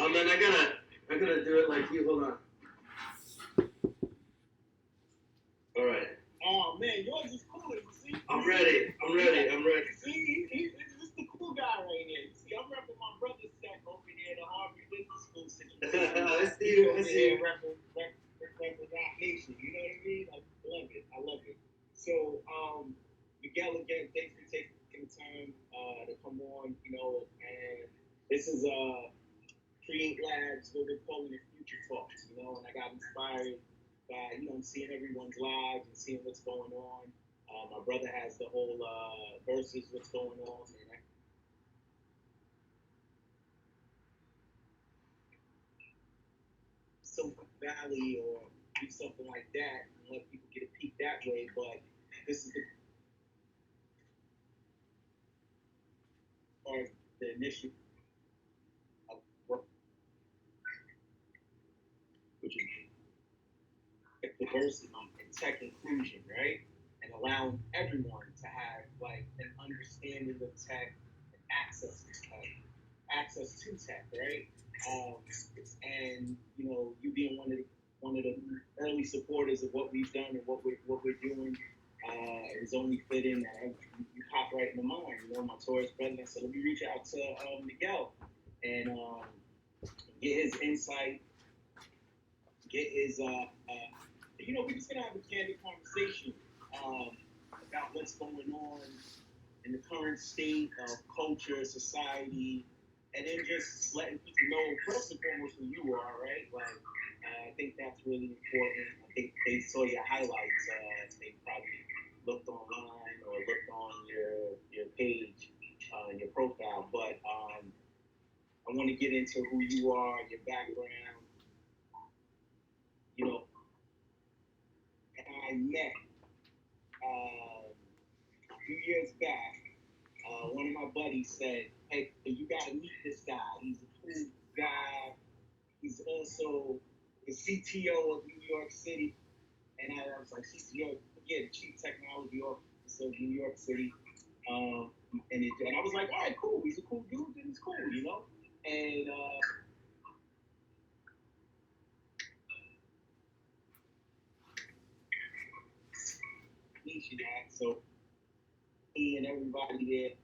and then I gotta do it like you. Hold on. All right. Oh man, yours is cool. See? I'm ready. See, he's the cool guy right here. See, I'm repping my brother's set over here, the Harvard Business School situation. I see you. Repping that nation. You know what I mean? I love it. So, Miguel, again, thanks for taking the time to come on. And this is Create Labs, what we're calling it Future Talks. And I got inspired by seeing everyone's lives and seeing what's going on. My brother has the whole versus what's going on, and Silicon Valley or do something like that and let people get a peek that way. But this is the initiative of diversity and tech inclusion, right? And allowing everyone to have like an understanding of tech and access to tech, right? And you being one of the early supporters of what we've done and what we're doing, is only fitting that you pop right in the mind. My Taurus president said, let me reach out to Miguel and get his insight, get his we're just gonna have a candid conversation about what's going on in the current state of culture, society, and then just letting people know first and foremost who you are, right? Like, I think that's really important. I think they saw your highlights. They probably looked online or looked on your page, your profile. But I want to get into who you are, your background. And I met a few years back. One of my buddies said, "Hey, you gotta meet this guy. He's a cool guy. He's also the CTO of New York City." And I was like, "CTO, yeah, the Chief Technology Officer of New York City." And I was like, "All right, cool. He's a cool dude. Then he's cool, And so he and everybody there,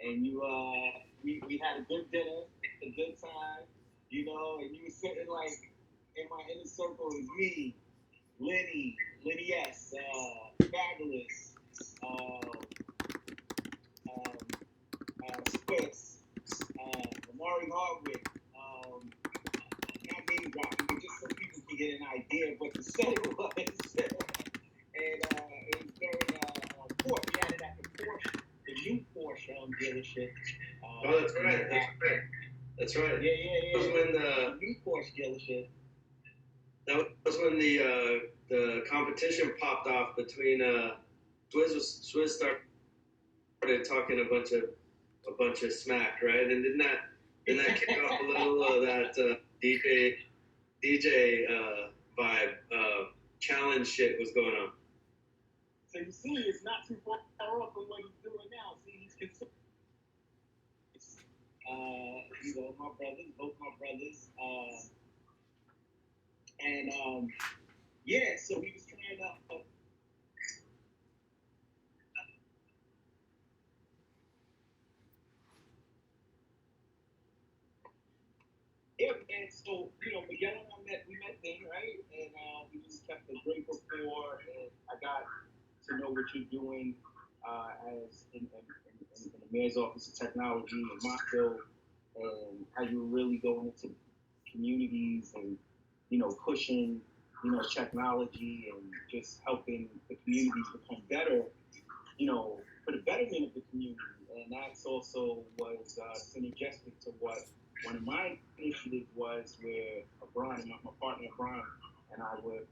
and we had a good dinner, a good time, and you were sitting like in my inner circle is me, Lenny S, Fabulous, Swiss, Amari Hardwick, not name dropping, but just so people can get an idea of what the set was. And it was during Porsche. We had it at the new Porsche dealership. Oh, that's right. That's right. Yeah. That was when the new Porsche dealership. That was when the competition popped off between Swiss started talking a bunch of smack, right? And didn't that kick off a little of that DJ vibe challenge shit was going on? So you see, it's not too far off from what he's doing now. See, he's considered, both my brothers, and yeah. So he was trying to. Yeah, and so Miguel and we met then, right? And we just kept a great rapport, and I got to know what you're doing as in the mayor's office of technology in Mockville, and how you're really going into communities and pushing technology and just helping the communities become better, for the betterment of the community. And that's also was synergistic to what one of my initiatives was, where Brian, my partner Brian, and I were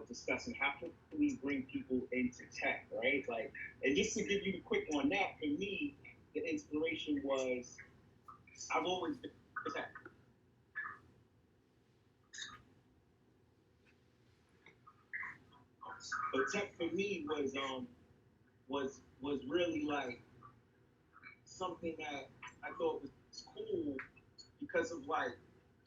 discussing how can we bring people into tech, right? Like, and just to give you the quick on that, for me, the inspiration was I've always been tech. But tech for me was really like something that I thought was cool because of like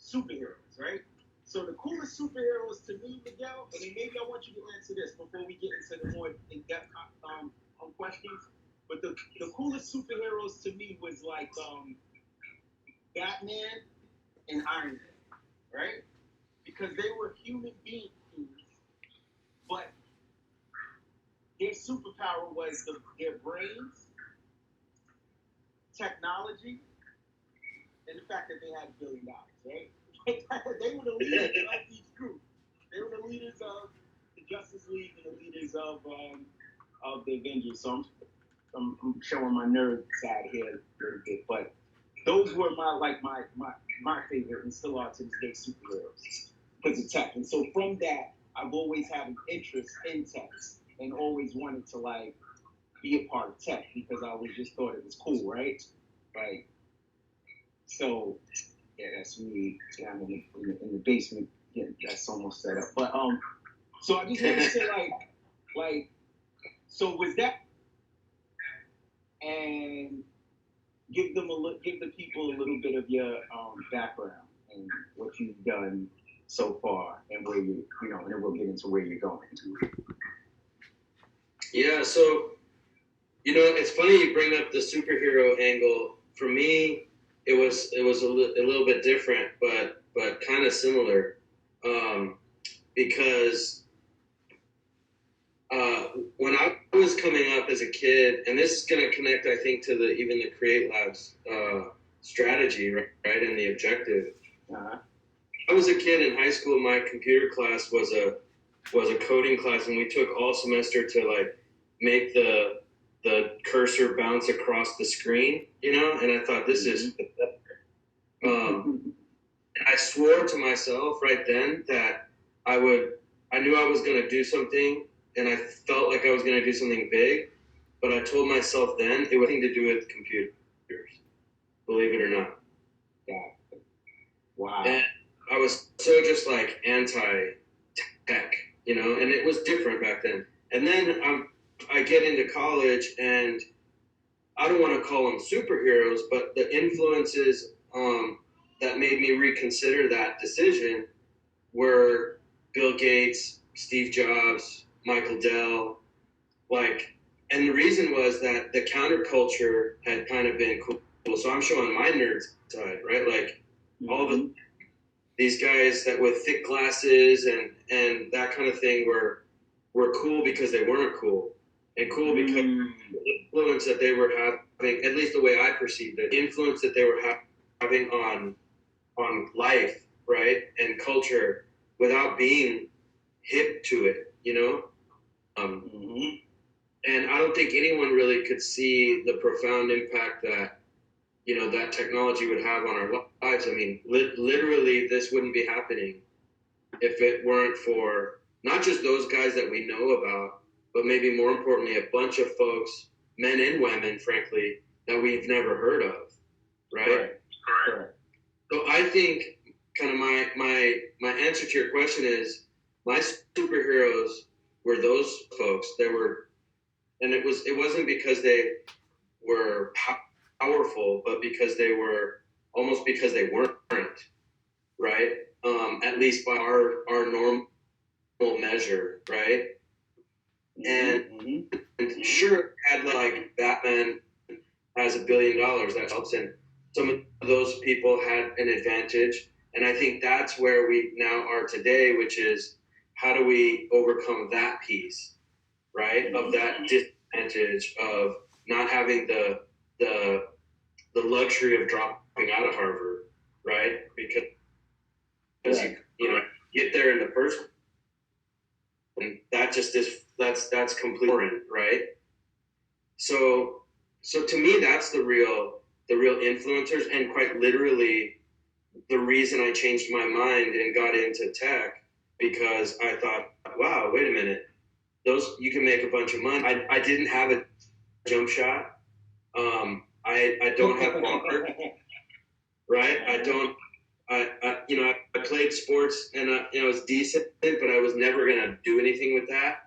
superheroes, right? So the coolest superheroes to me, Miguel, and then maybe I want you to answer this before we get into the more in-depth questions. But the coolest superheroes to me was like Batman and Iron Man, right? Because they were human beings, but their superpower was their brains, technology, and the fact that they had $1 billion, right? They were the leaders of each group. They were the leaders of the Justice League and the leaders of the Avengers. So I'm showing my nerd side here a little bit, but those were my favorite and still are to this day superheroes because of tech. And so from that, I've always had an interest in tech and always wanted to like be a part of tech because I always just thought it was cool, right? Like, so yeah, that's me down in the basement. Yeah, that's almost set up. But so I just want to say like, so was that and give the people a little bit of your background and what you've done so far and where and then we'll get into where you're going. Yeah, so it's funny you bring up the superhero angle. For me, it was a little bit different, but kind of similar, because when I was coming up as a kid, and this is going to connect, I think, to even the Create Labs strategy, right, and the objective. Uh-huh. I was a kid in high school. My computer class was a coding class, and we took all semester to like make the cursor bounce across the screen, and I thought this is. I swore to myself right then that I knew I was going to do something, and I felt like I was going to do something big, but I told myself then it was nothing to do with computers, believe it or not. Yeah. Wow. And I was so just like anti-tech, and it was different back then. And then I get into college, and I don't want to call them superheroes, but the influences that made me reconsider that decision were Bill Gates, Steve Jobs, Michael Dell, and the reason was that the counterculture had kind of been cool. So I'm showing my nerd side, right? Like all these guys that with thick glasses and that kind of thing were cool because they weren't cool, and cool because the influence that they were having, at least the way I perceived it, influence that they were having on life, right, and culture without being hip to it, And I don't think anyone really could see the profound impact that, that technology would have on our lives. I mean, literally, this wouldn't be happening if it weren't for not just those guys that we know about, but maybe more importantly, a bunch of folks, men and women, frankly, that we've never heard of, right? Right. So I think kind of my answer to your question is my superheroes were those folks that were, and it wasn't because they were powerful, but because they were almost because they weren't, right? At least by our normal measure, right? And sure, had like Batman has $1 billion, that helps, and some of those people had an advantage, and I think that's where we now are today, which is how do we overcome that piece, right? Of that disadvantage of not having the luxury of dropping out of Harvard, right? Because you get there in the first, and that just is that's completely foreign, right? So to me, that's the real influencers, and quite literally the reason I changed my mind and got into tech, because I thought, wow, wait a minute, you can make a bunch of money. I didn't have a jump shot. I don't have water, right? I played sports, and I was decent, but I was never gonna do anything with that.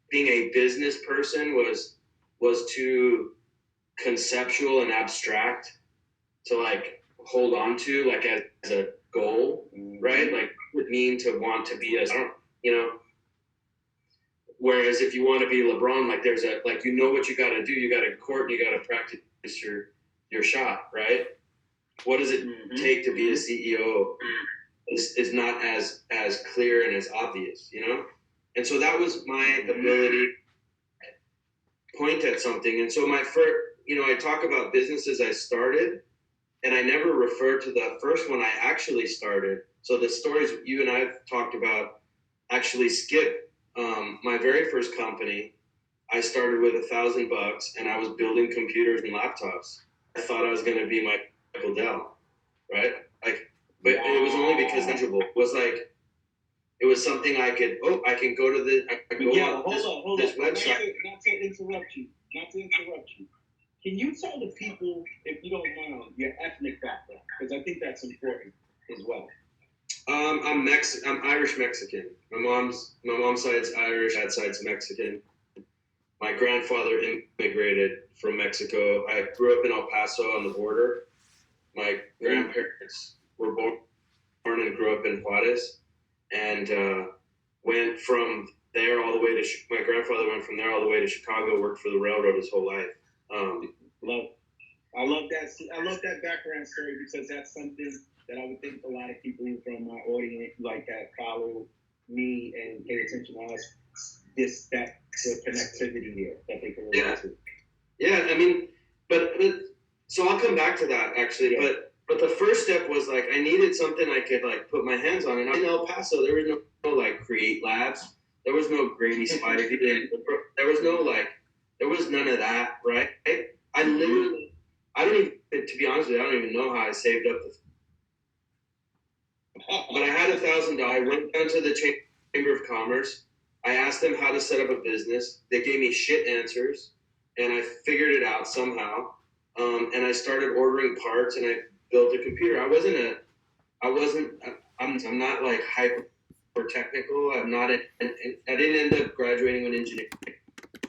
Being a business person was too conceptual and abstract like hold on to, like as a goal, right? Like what would it mean to want to be whereas if you want to be LeBron, like there's like what you got to do. You got to court and you got to practice your shot, right? What does it take to be a CEO is not as clear and as obvious, And so that was my ability to point at something. And so my first, I talk about businesses I started, and I never refer to the first one I actually started. So the stories you and I've talked about actually skip my very first company. I started with $1,000 and I was building computers and laptops. I thought I was going to be Michael Dell, right? But it was only because tangible. It was like, it was something I can go to this website. Not to interrupt you. Can you tell the people, if you don't mind, your ethnic background? Because I think that's important as well. I'm Irish Mexican. My mom's side's Irish, dad's side's Mexican. My grandfather immigrated from Mexico. I grew up in El Paso on the border. My grandparents were born and grew up in Juarez, and went from there all the way to. My grandfather went from there all the way to Chicago. Worked for the railroad his whole life. I love that background story, because that's something that I would think a lot of people from my audience that follow me and pay attention to us, the connectivity here that they can relate to. Yeah, I mean, but so I'll come back to that actually. Yeah. But the first step was like I needed something I could like put my hands on, and in El Paso there was no like Create Labs, there was no Grady Spivey, there was none of that, right? I don't even, to be honest with you, I don't even know how I saved up but I had $1,000. I went down to the Chamber of Commerce. I asked them how to set up a business. They gave me shit answers, and I figured it out somehow. And I started ordering parts, and I built a computer. I'm not like hyper technical. I didn't end up graduating with engineering,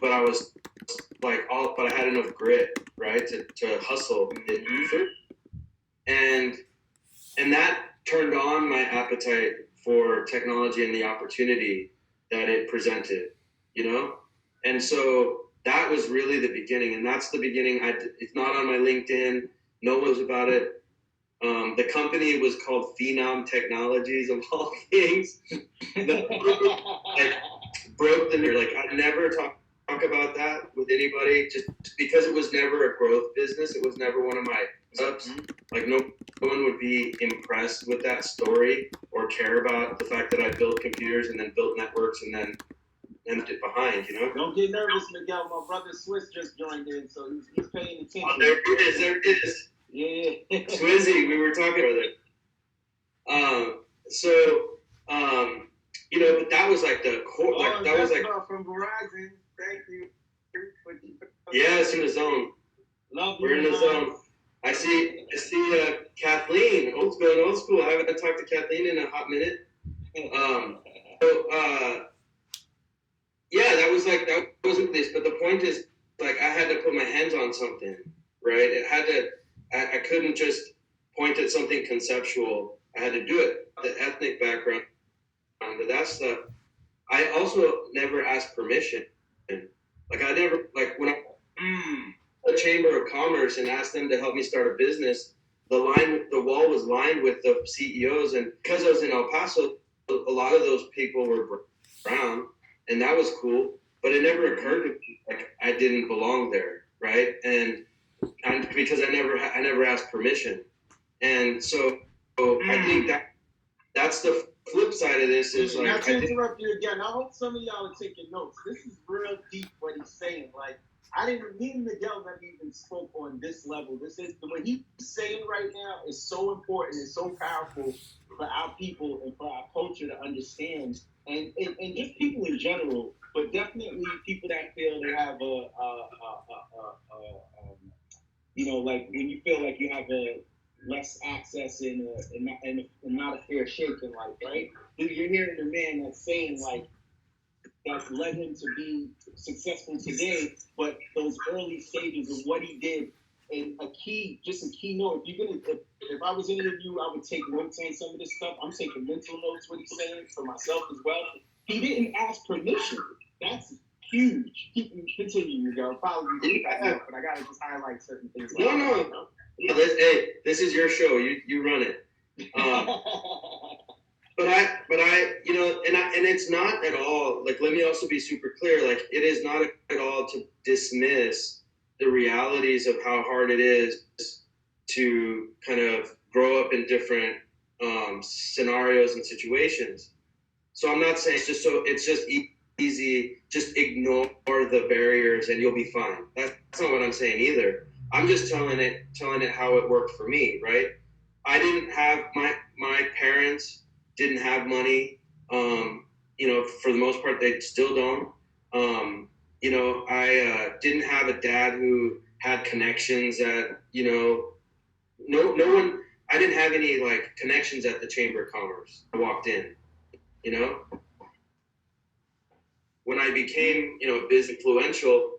but I was but I had enough grit, right, to hustle. And that turned on my appetite for technology and the opportunity that it presented, And so that was really the beginning, and that's the beginning. It's not on my LinkedIn. No one knows about it. The company was called Phenom Technologies, of all things. Broke the news. I never talk about that with anybody, just because it was never a growth business. It was never one of my subs. No one would be impressed with that story or care about the fact that I built computers and then built networks and then left it behind, Don't get nervous, Miguel. My brother Swiss just joined in, so he's paying attention. Oh, there it is. Yeah. Swizzy, we were talking about it. But that was like the core. That was like from Verizon. Thank you. Yeah, it's in the zone. We're in the zone. I see Kathleen, old school. I haven't talked to Kathleen in a hot minute. That wasn't this, but the point is, I had to put my hands on something, right? I couldn't just point at something conceptual. I had to do it. The ethnic background, that stuff. I also never asked permission. When I the Chamber of Commerce and asked them to help me start a business, the wall was lined with the CEOs, and because I was in El Paso, a lot of those people were brown, and that was cool. But it never occurred to me I didn't belong there, right? And because I never asked permission, and so I think that's the flip side of this is not to interrupt you again. I hope some of y'all are taking notes. This is real deep what he's saying. Me and Miguel never even spoke on this level. What he's saying right now is so important and so powerful for our people and for our culture to understand, and just people in general, but definitely people that feel they have when you feel like you have less access and not a fair shake in life, right? You're hearing a man that's saying that's led him to be successful today, but those early stages of what he did And just a key note. If I was interviewing you, I would take notes on some of this stuff. I'm taking mental notes, what he's saying, for myself as well. He didn't ask permission. That's huge. Continue, Miguel. Probably but I gotta just highlight certain things. No. Hey, this is your show. You run it. But I, and it's not at all, like, let me also be super clear, like, it is not at all to dismiss the realities of how hard it is to kind of grow up in different scenarios and situations. So I'm not saying it's just easy, just ignore the barriers and you'll be fine. That's not what I'm saying either. I'm just telling it how it worked for me, right? I didn't have, my parents didn't have money. For the most part, they still don't. I didn't have a dad who had connections at, no one, I didn't have any like connections at the Chamber of Commerce. I walked in, when I became, biz influential,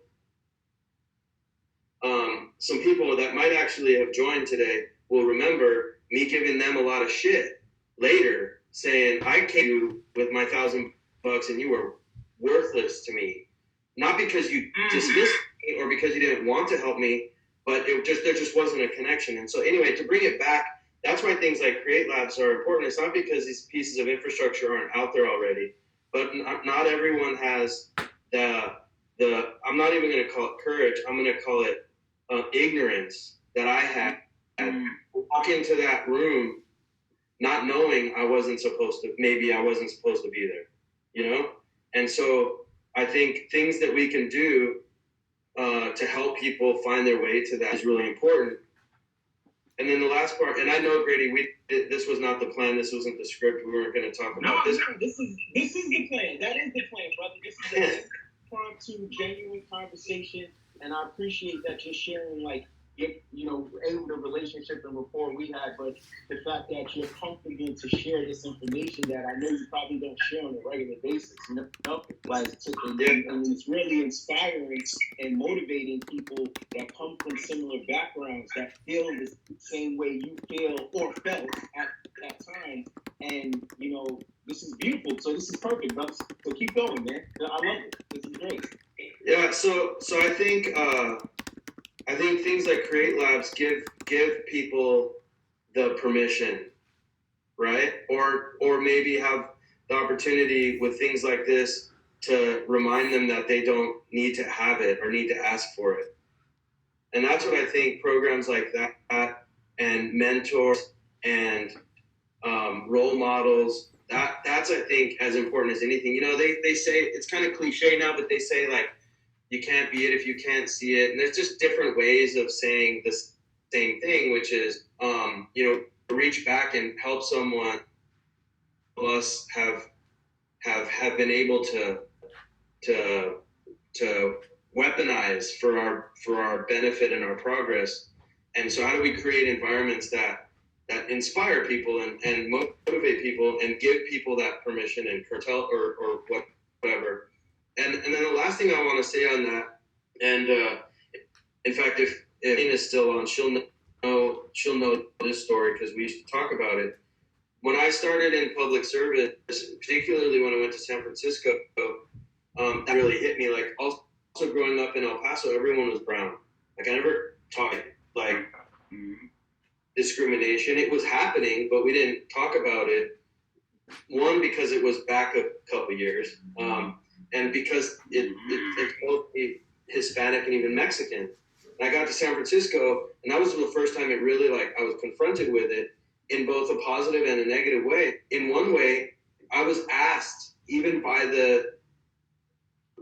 some people that might actually have joined today will remember me giving them a lot of shit later, saying I came to you with my $1,000 and you were worthless to me. Not because you dismissed me or because you didn't want to help me, but there just wasn't a connection. And so anyway, to bring it back, that's why things like Create Labs are important. It's not because these pieces of infrastructure aren't out there already, but not everyone has the I'm not even going to call it courage. I'm going to call it ignorance that I had. Walk into that room not knowing I wasn't supposed to be there, And so I think things that we can do to help people find their way to that is really important. And then the last part, and I know, Grady, this was not the plan. This wasn't the script. We weren't going to talk about this. No, this is the plan. That is the plan, brother. This is an impromptu, genuine conversation, and I appreciate that you're sharing, like, the relationship and rapport we had, but the fact that you're comfortable to share this information that I know you probably don't share on a regular basis, and it's really inspiring and motivating people that come from similar backgrounds that feel the same way you feel or felt at that time, and this is beautiful. So this is perfect, brother. So keep going, man. I love it. This is great. Yeah. So I think things like Create Labs give people the permission, right? Or maybe have the opportunity with things like this to remind them that they don't need to have it or need to ask for it. And that's what I think programs like that and mentors and role models, that's I think as important as anything. They say, it's kind of cliche now, but they say like, you can't be it if you can't see it. And there's just different ways of saying the same thing, which is, reach back and help someone. Us have been able to weaponize for our benefit and our progress. And so how do we create environments that inspire people and motivate people and give people that permission and curtail or whatever. And then the last thing I want to say on that, and in fact, if Nina's still on, she'll know this story because we used to talk about it. When I started in public service, particularly when I went to San Francisco, that really hit me. Like also growing up in El Paso, everyone was brown. Like I never taught like discrimination. It was happening, but we didn't talk about it. One, because it was back a couple years. And because it's mostly Hispanic and even Mexican. And I got to San Francisco, and that was the first time it really, I was confronted with it in both a positive and a negative way. In one way, I was asked, even by the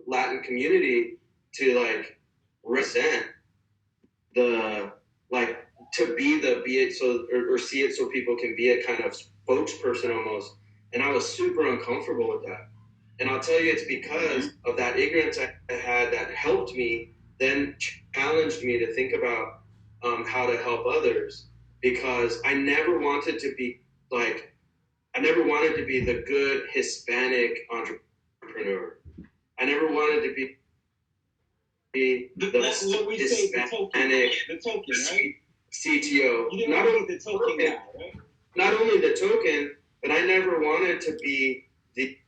Latin community, to, resent to be it so, or see it so people can be a kind of spokesperson almost. And I was super uncomfortable with that. And I'll tell you, it's because of that ignorance I had that helped me, then challenged me to think about how to help others. Because I never wanted to be the good Hispanic entrepreneur. I never wanted to be That's what we say, the token, right? CTO. You didn't want the token guy, right? Not only the token, but I never wanted to be the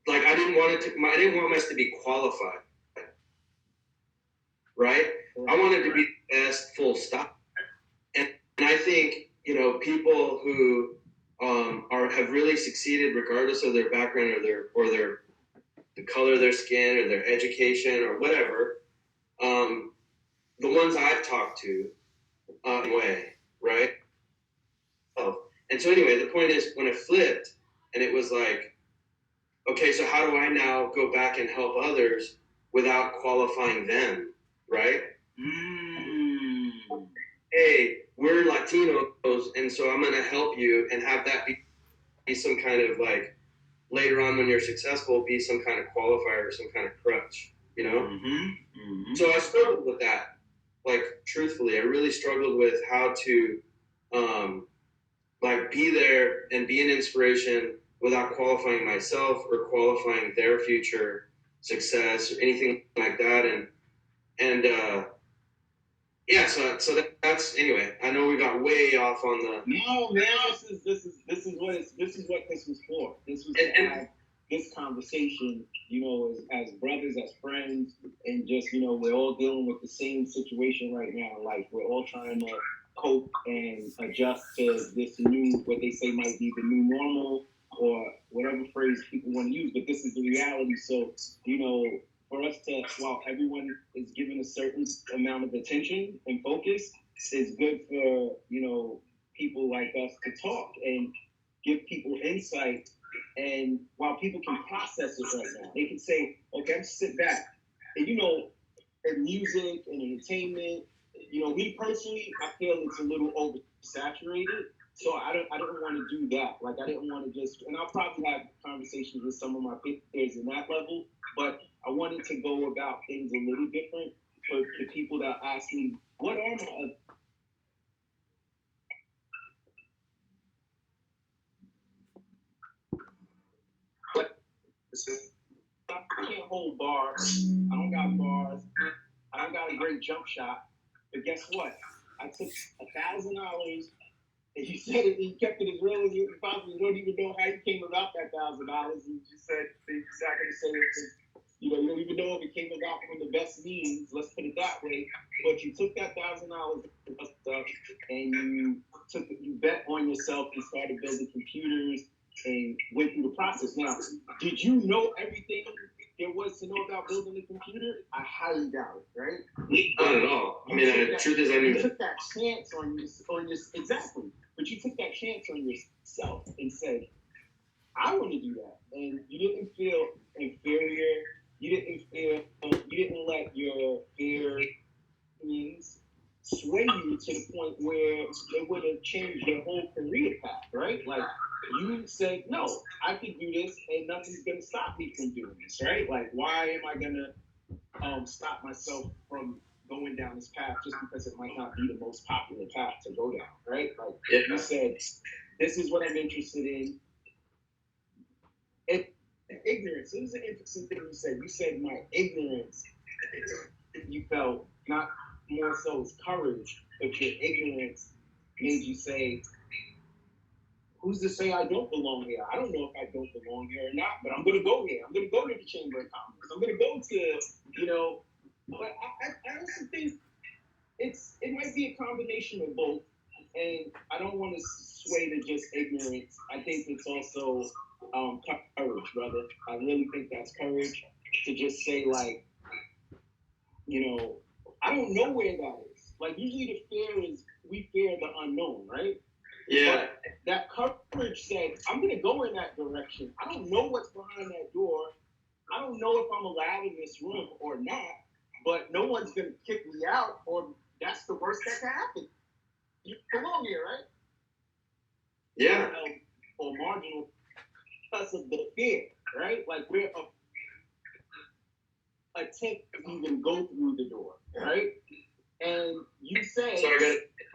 like I didn't want us to be qualified, right? I wanted to be the best, full stop. And I think, you know, people who have really succeeded regardless of their background or the color of their skin or their education or whatever, the ones I've talked to, way, right? Oh, and so anyway, the point is when it flipped and it was like, okay, so how do I now go back and help others without qualifying them, right? Hey, we're Latinos, and so I'm going to help you and have that be some kind of like, later on when you're successful, be some kind of qualifier or some kind of crutch, you know? So I struggled with that. Like, truthfully, I really struggled with how to, like, be there and be an inspiration without qualifying myself or qualifying their future success or anything like that. And yeah, so that's anyway. I know we got way off on the. No, man, this is what this was for. This was to have this conversation, you know, as brothers, as friends, and just, you know, we're all dealing with the same situation right now. Like, we're all trying to cope and adjust to this new, what they say might be the new normal, or whatever phrase people want to use, but this is the reality. So, you know, for us to, while everyone is given a certain amount of attention and focus, it's good for, you know, people like us to talk and give people insight. And while people can process it right now, they can say, okay, I'm sit back. And, you know, in music and entertainment, you know, me personally, I feel it's a little oversaturated. So I don't want to do that. Like, I didn't want to just, and I'll probably have conversations with some of my peers in that level, but I wanted to go about things a little different for the people that ask me, what are my... I can't hold bars. I don't got bars. I don't got a great jump shot. But guess what? I took $1,000 and you said it, you kept it as real as you possibly. You don't even know how you came about that $1,000. You just said the exact same thing. You know, you don't even know if it came about from the best means, let's put it that way. But you took that $1,000 and you bet on yourself and started building computers and went through the process. Now, did you know everything there was to know about building a computer? I highly doubt it, right? Not at all. I mean, the truth is, I knew you took that chance on your exactly, but you took that chance on yourself and said, I want to do that, and you didn't feel inferior. You didn't let your feelings sway you to the point where it would have changed your whole career path, right? Like, you said, no, I can do this and nothing's going to stop me from doing this, right? Like, why am I going to stop myself from going down this path just because it might not be the most popular path to go down, right? Like, you said, this is what I'm interested in. Ignorance. It was an interesting thing you said. You said my ignorance, you felt not more so as courage, but your ignorance made you say, who's to say I don't belong here? I don't know if I don't belong here or not, but I'm going to go here. I'm going to go to the Chamber of Commerce. I'm going to go to, you know, but I also think it might be a combination of both. And I don't want to sway to just ignorance. I think it's also courage, brother. I really think that's courage to just say, like, you know, I don't know where that is. Like, usually the fear is, we fear the unknown, right? Yeah. But that courage said, I'm going to go in that direction. I don't know what's behind that door. I don't know if I'm allowed in this room or not, but no one's going to kick me out, or that's the worst that can happen. You belong here, right? Yeah. Or marginal because of the fear, right? Like, we're attempt to even go through the door, right? And you say,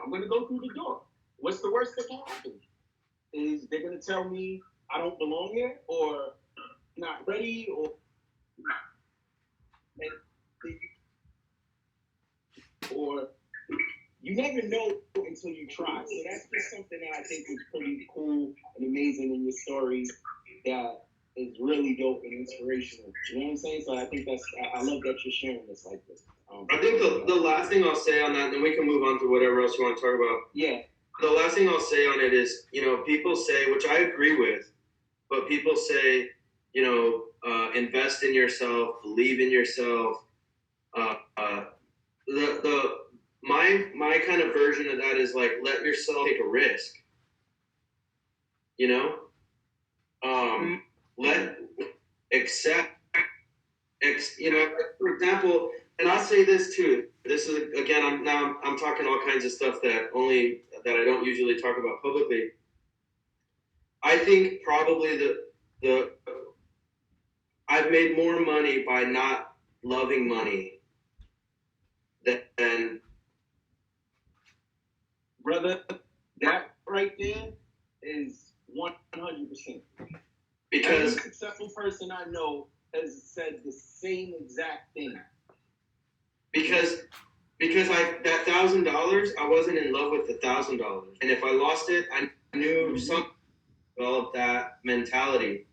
I'm going to go through the door. What's the worst that can happen? Is they're going to tell me I don't belong here, or not ready, or you never know until you try. So that's just something that I think is pretty cool and amazing in your story that is really dope and inspirational. You know what I'm saying? So I think I love that you're sharing this like this. I think the last thing I'll say on that, and then we can move on to whatever else you want to talk about. Yeah. The last thing I'll say on it is, people say, which I agree with, but people say, invest in yourself, believe in yourself. My kind of version of that is like, let yourself take a risk. For example, and I'll say this too. This is again, I'm talking all kinds of stuff that I don't usually talk about publicly. I think probably the I've made more money by not loving money than brother. That right there is 100%. Because every successful person I know has said the same exact thing. Because that $1,000, I wasn't in love with the $1,000, and if I lost it, I knew something about that mentality.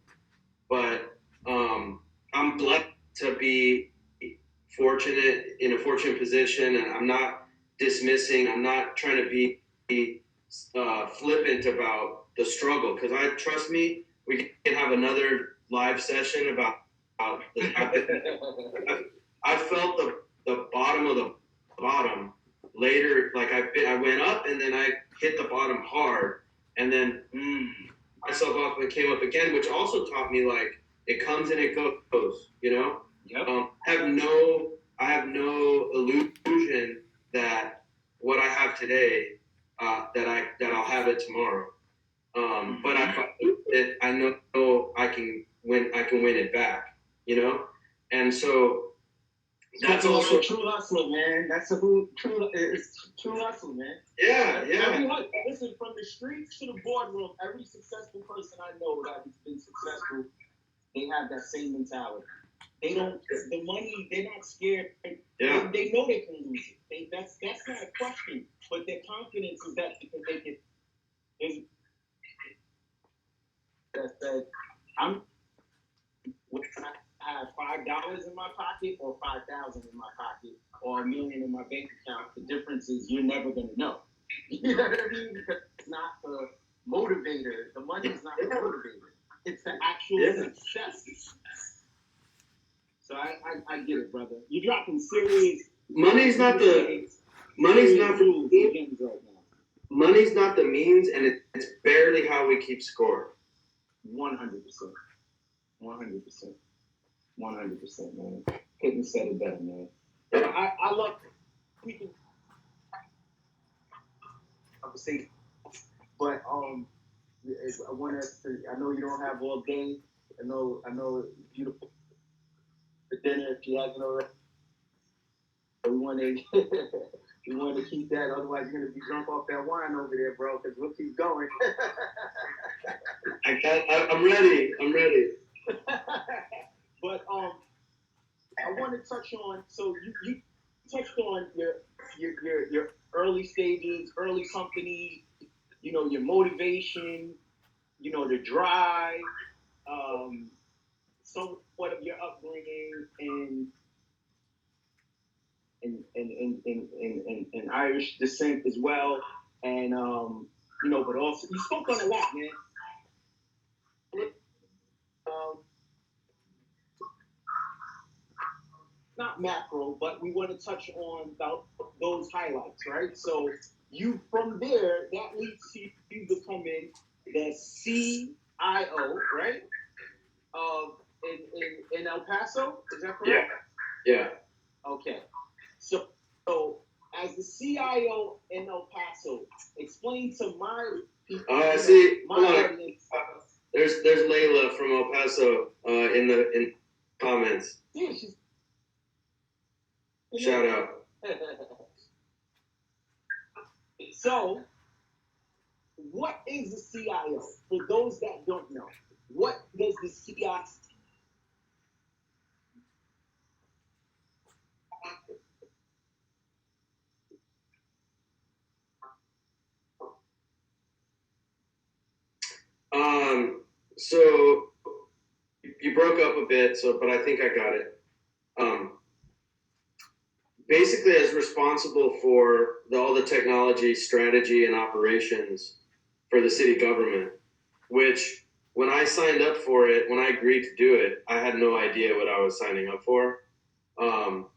But I'm blessed to be in a fortunate position, and I'm not dismissing. I'm not trying to be flippant about the struggle, because trust me, we can have another live session about this. I felt the bottom of the bottom later. Like I went up and then I hit the bottom hard, and then myself off and came up again, which also taught me like it comes and it goes. Yep. I have no illusion that what I have today that I'll have it tomorrow. But I know I can win it back, and so that's also a true hustler, man. That's true hustle, man. Yeah. Listen, from the streets to the boardroom, every successful person I know that has been successful, they have that same mentality. They don't the money. They're not scared. Yeah. They know they can lose it. That's not a question. But their confidence is that they can. That said, I have $5 in my pocket or 5,000 in my pocket or $1 million in my bank account. The difference is you're never gonna know. You know what I mean? Because it's not the motivator. The money is not the motivator. It's the actual success. So I get it, brother. You're dropping serious. Money's not the means, and it's barely how we keep score. 100%, 100%, 100%, man. Couldn't said it better, man. I love people conversation, but I want us to. I know you don't have all day. I know it's beautiful. For dinner, if you haven't already. We want to keep that. Otherwise, you're gonna be drunk off that wine over there, bro. Because we'll keep going. I'm ready. But I want to touch on. So you touched on your early stages, early company. Your motivation. The drive. Somewhat of your upbringing and Irish descent as well, and but also you spoke on a lot, man. Not macro, but we want to touch on those highlights, right? So you from there, that leads to you becoming the CIO, right? In El Paso, is that correct? Yeah. Okay. So as the CIO in El Paso, explain to my people. Audience. There's Layla from El Paso in comments. Yeah, she's. Shout out. So, what is the CIO? For those that don't know, what does the CIO? So you broke up a bit, but I think I got it. Basically, as responsible for all the technology, strategy, and operations for the city government, which when I signed up for it, when I agreed to do it, I had no idea what I was signing up for, um,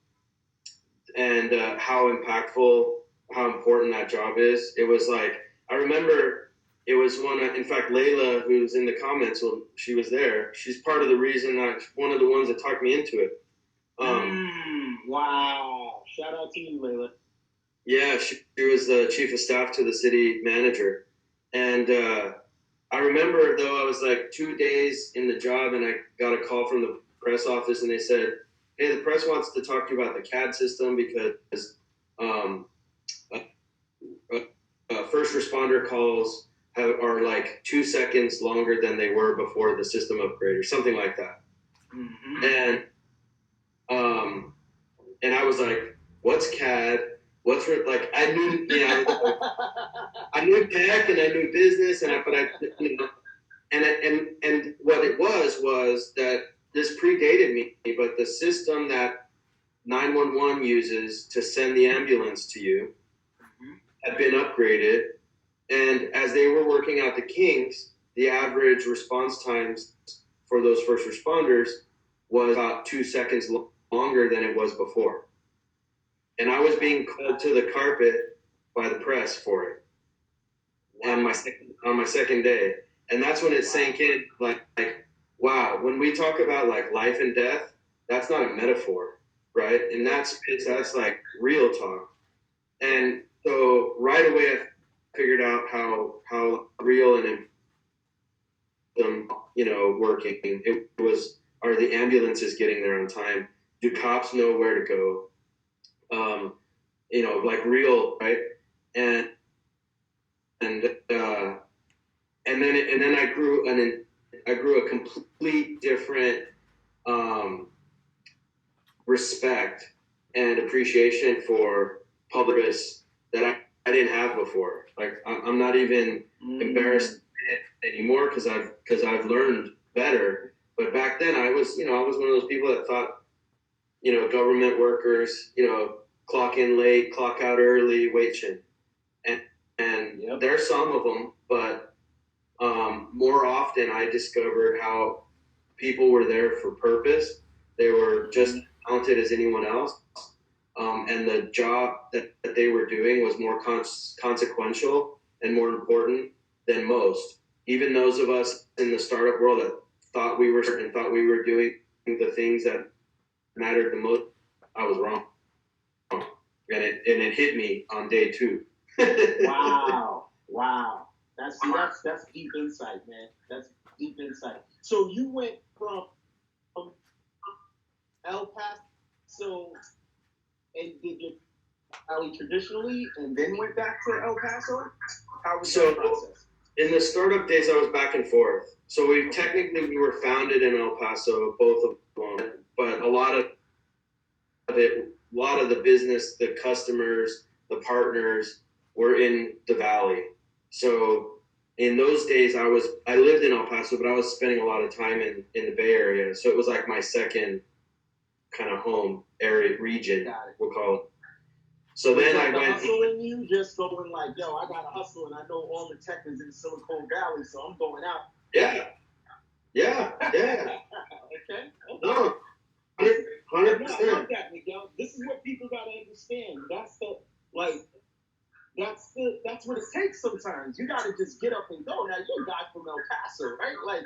and how impactful, how important that job is. It was like, I remember it was in fact, Layla, who's in the comments, well, she was there. She's part of the reason, one of the ones that talked me into it. Wow. Shout out to you, Layla. Yeah, she was the chief of staff to the city manager. And I remember, though, I was like 2 days in the job, and I got a call from the press office, and they said, hey, the press wants to talk to you about the CAD system because first responder calls are like 2 seconds longer than they were before the system upgrade or something like that. Mm-hmm. And I was like, what's CAD? Like, I knew, I knew tech and I knew business, and what it was that this predated me, but the system that 911 uses to send the ambulance to you had been upgraded, and as they were working out the kinks, the average response times for those first responders was about 2 seconds longer than it was before. And I was being called to the carpet by the press for it on my second day. And that's when it sank in, like, wow, when we talk about like life and death, that's not a metaphor, right? And that's like real talk. And so right away I figured out how real and working it was. Are the ambulances getting there on time? Do cops know where to go? Like real, right? And then I grew a complete different respect and appreciation for public service that I didn't have before. Like, I'm not even embarrassed anymore because I've learned better. But back then I was one of those people that thought, government workers, clock in late, clock out early, wait chin. And yep. There's some of them, but more often I discovered how people were there for purpose. They were just as talented as anyone else. And the job that they were doing was more consequential and more important than most. Even those of us in the startup world that thought we were doing the things that mattered the most, I was wrong. And it hit me on day 2. Wow. That's deep insight, man. That's deep insight. So you went from El Paso and did your Valley traditionally, and then went back to El Paso? How was that process? In the startup days, I was back and forth. So we were founded in El Paso, both of them, but a lot of the business, the customers, the partners were in the Valley. So in those days, I lived in El Paso, but I was spending a lot of time in the Bay Area. So it was like my second kind of home area region, we'll call it. So then I went. Hustling you, just going like, yo, I gotta hustle, and I know all the tech is in Silicon Valley, so I'm going out. Yeah. Okay. No, 100%. I love that, Miguel. This is what people gotta understand. That's what it takes sometimes. You gotta just get up and go. Now you're a guy from El Paso, right? Like,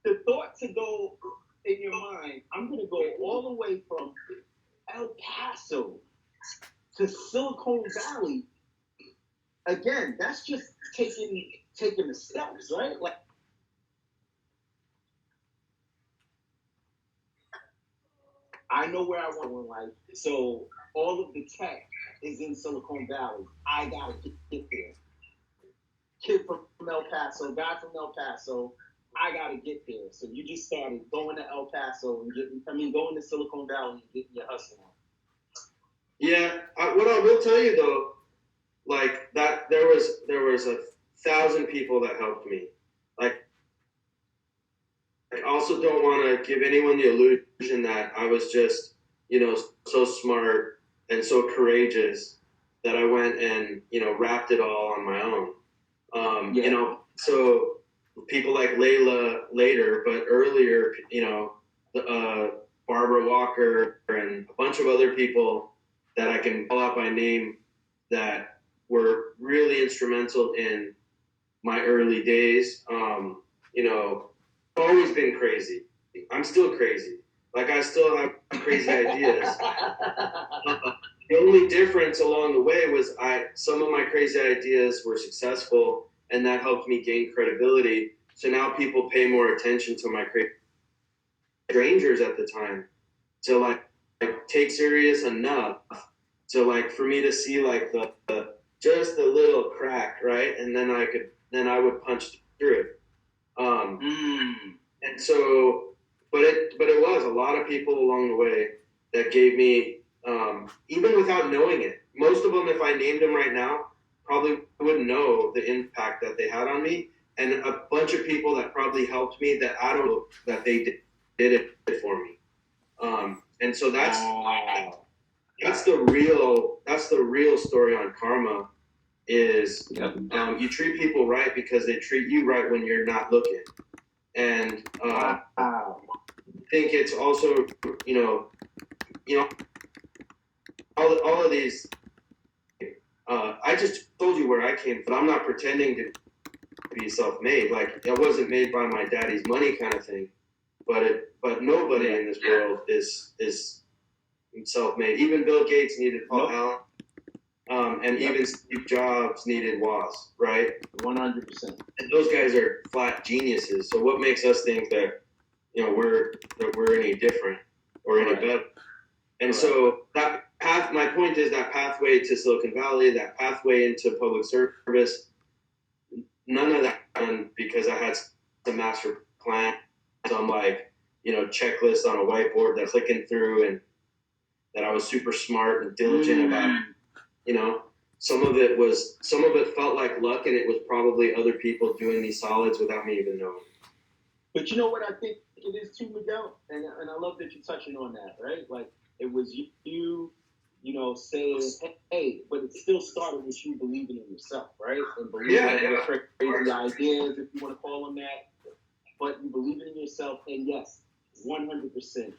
the thought to go in your mind, I'm gonna go all the way from El Paso to Silicon Valley. Again, that's just taking the steps, right? Like, I know where I want in life, so all of the tech is in Silicon Valley. I gotta get there. Kid from El Paso, guy from El Paso, I gotta get there. So you just started going to El Paso and going to Silicon Valley and getting your hustle on. Yeah, what I will tell you though, like that there was 1,000 people that helped me. Like I also don't want to give anyone the illusion that I was just, so smart and so courageous that I went and, wrapped it all on my own. So people like Layla later, but earlier, Barbara Walker and a bunch of other people that I can call out by name that were really instrumental in my early days. Always been crazy. I'm still crazy. Like, I still have crazy ideas. The only difference along the way was some of my crazy ideas were successful, and that helped me gain credibility. So now people pay more attention to my crazy strangers at the time to like take serious enough to like for me to see like the just a little crack, right? And then I would punch through it. And so, but it was a lot of people along the way that gave me, even without knowing it. Most of them, if I named them right now, probably wouldn't know the impact that they had on me. And a bunch of people that probably helped me that I don't know that they did it for me. And so that's the real story on karma is you treat people right because they treat you right when you're not looking. And I think it's also, all of these, I just told you where I came from. I'm not pretending to be self-made. Like, I wasn't made by my daddy's money kind of thing. But nobody in this world is self-made. Even Bill Gates needed Paul Allen, and even Steve Jobs needed Woz, right? 100%. And those guys are flat geniuses. So what makes us think that we're any different or any better? And so that path. My point is that pathway to Silicon Valley, that pathway into public service. None of that done because I had some master plan, some checklist on a whiteboard that clicking through, and that I was super smart and diligent about. Some of it felt like luck, and it was probably other people doing these solids without me even knowing. But you know what I think it is too, Miguel? And I love that you're touching on that, right? Like, it was you saying, hey, but it still started with you believing in yourself, right? And believing in your crazy ideas, if you want to call them that. But you believe in yourself, and yes, 100%.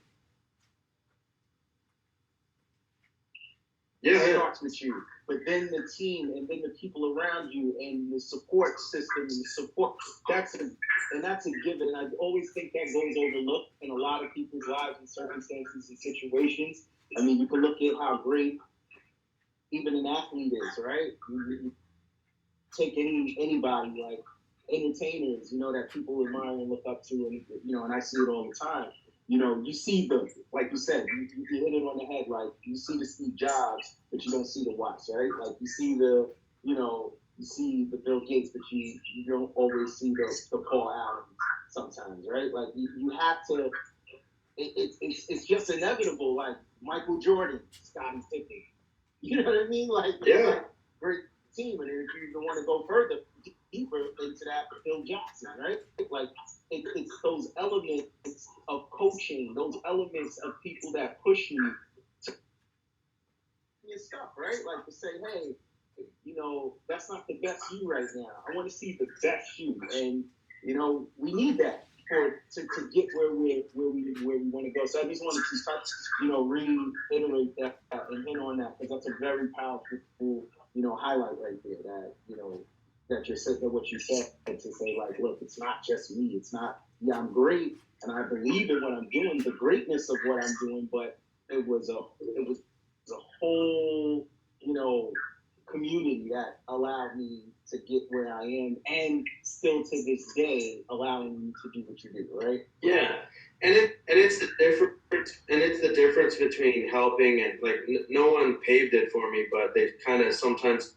Yeah, it starts with you. But then the team, and then the people around you, and the support system, and the support, that's a given. And I always think that goes overlooked in a lot of people's lives and circumstances and situations. I mean, you can look at how great even an athlete is, right? You take anybody, like entertainers, that people admire and look up to, and and I see it all the time. You see the, like you said, you hit it on the head. Like, you see the Steve Jobs, but you don't see the Watts, right? Like, you see the, you see the Bill Gates, but you don't always see the Paul Allen sometimes, right? Like, you have to. It's just inevitable. Like Michael Jordan, Scottie Pippen. You know what I mean? Like, great team, and if you want to go further, deeper into that, Phil Jackson, right? Like, it's those elements of coaching, those elements of people that push you to your stuff, right? Like, to say, hey, that's not the best you right now. I want to see the best you, and we need that to get where we want to go. So I just wanted to reiterate that and hit on that, because that's a very powerful highlight right there. That that you said, that what you said, to say, like, look, it's not just me. It's not, I'm great and I believe in what I'm doing, the greatness of what I'm doing, but it was a whole, community that allowed me to get where I am, and still to this day allowing me to do what you do, right? Yeah, and it's the difference between helping and, like, no one paved it for me, but they kind of sometimes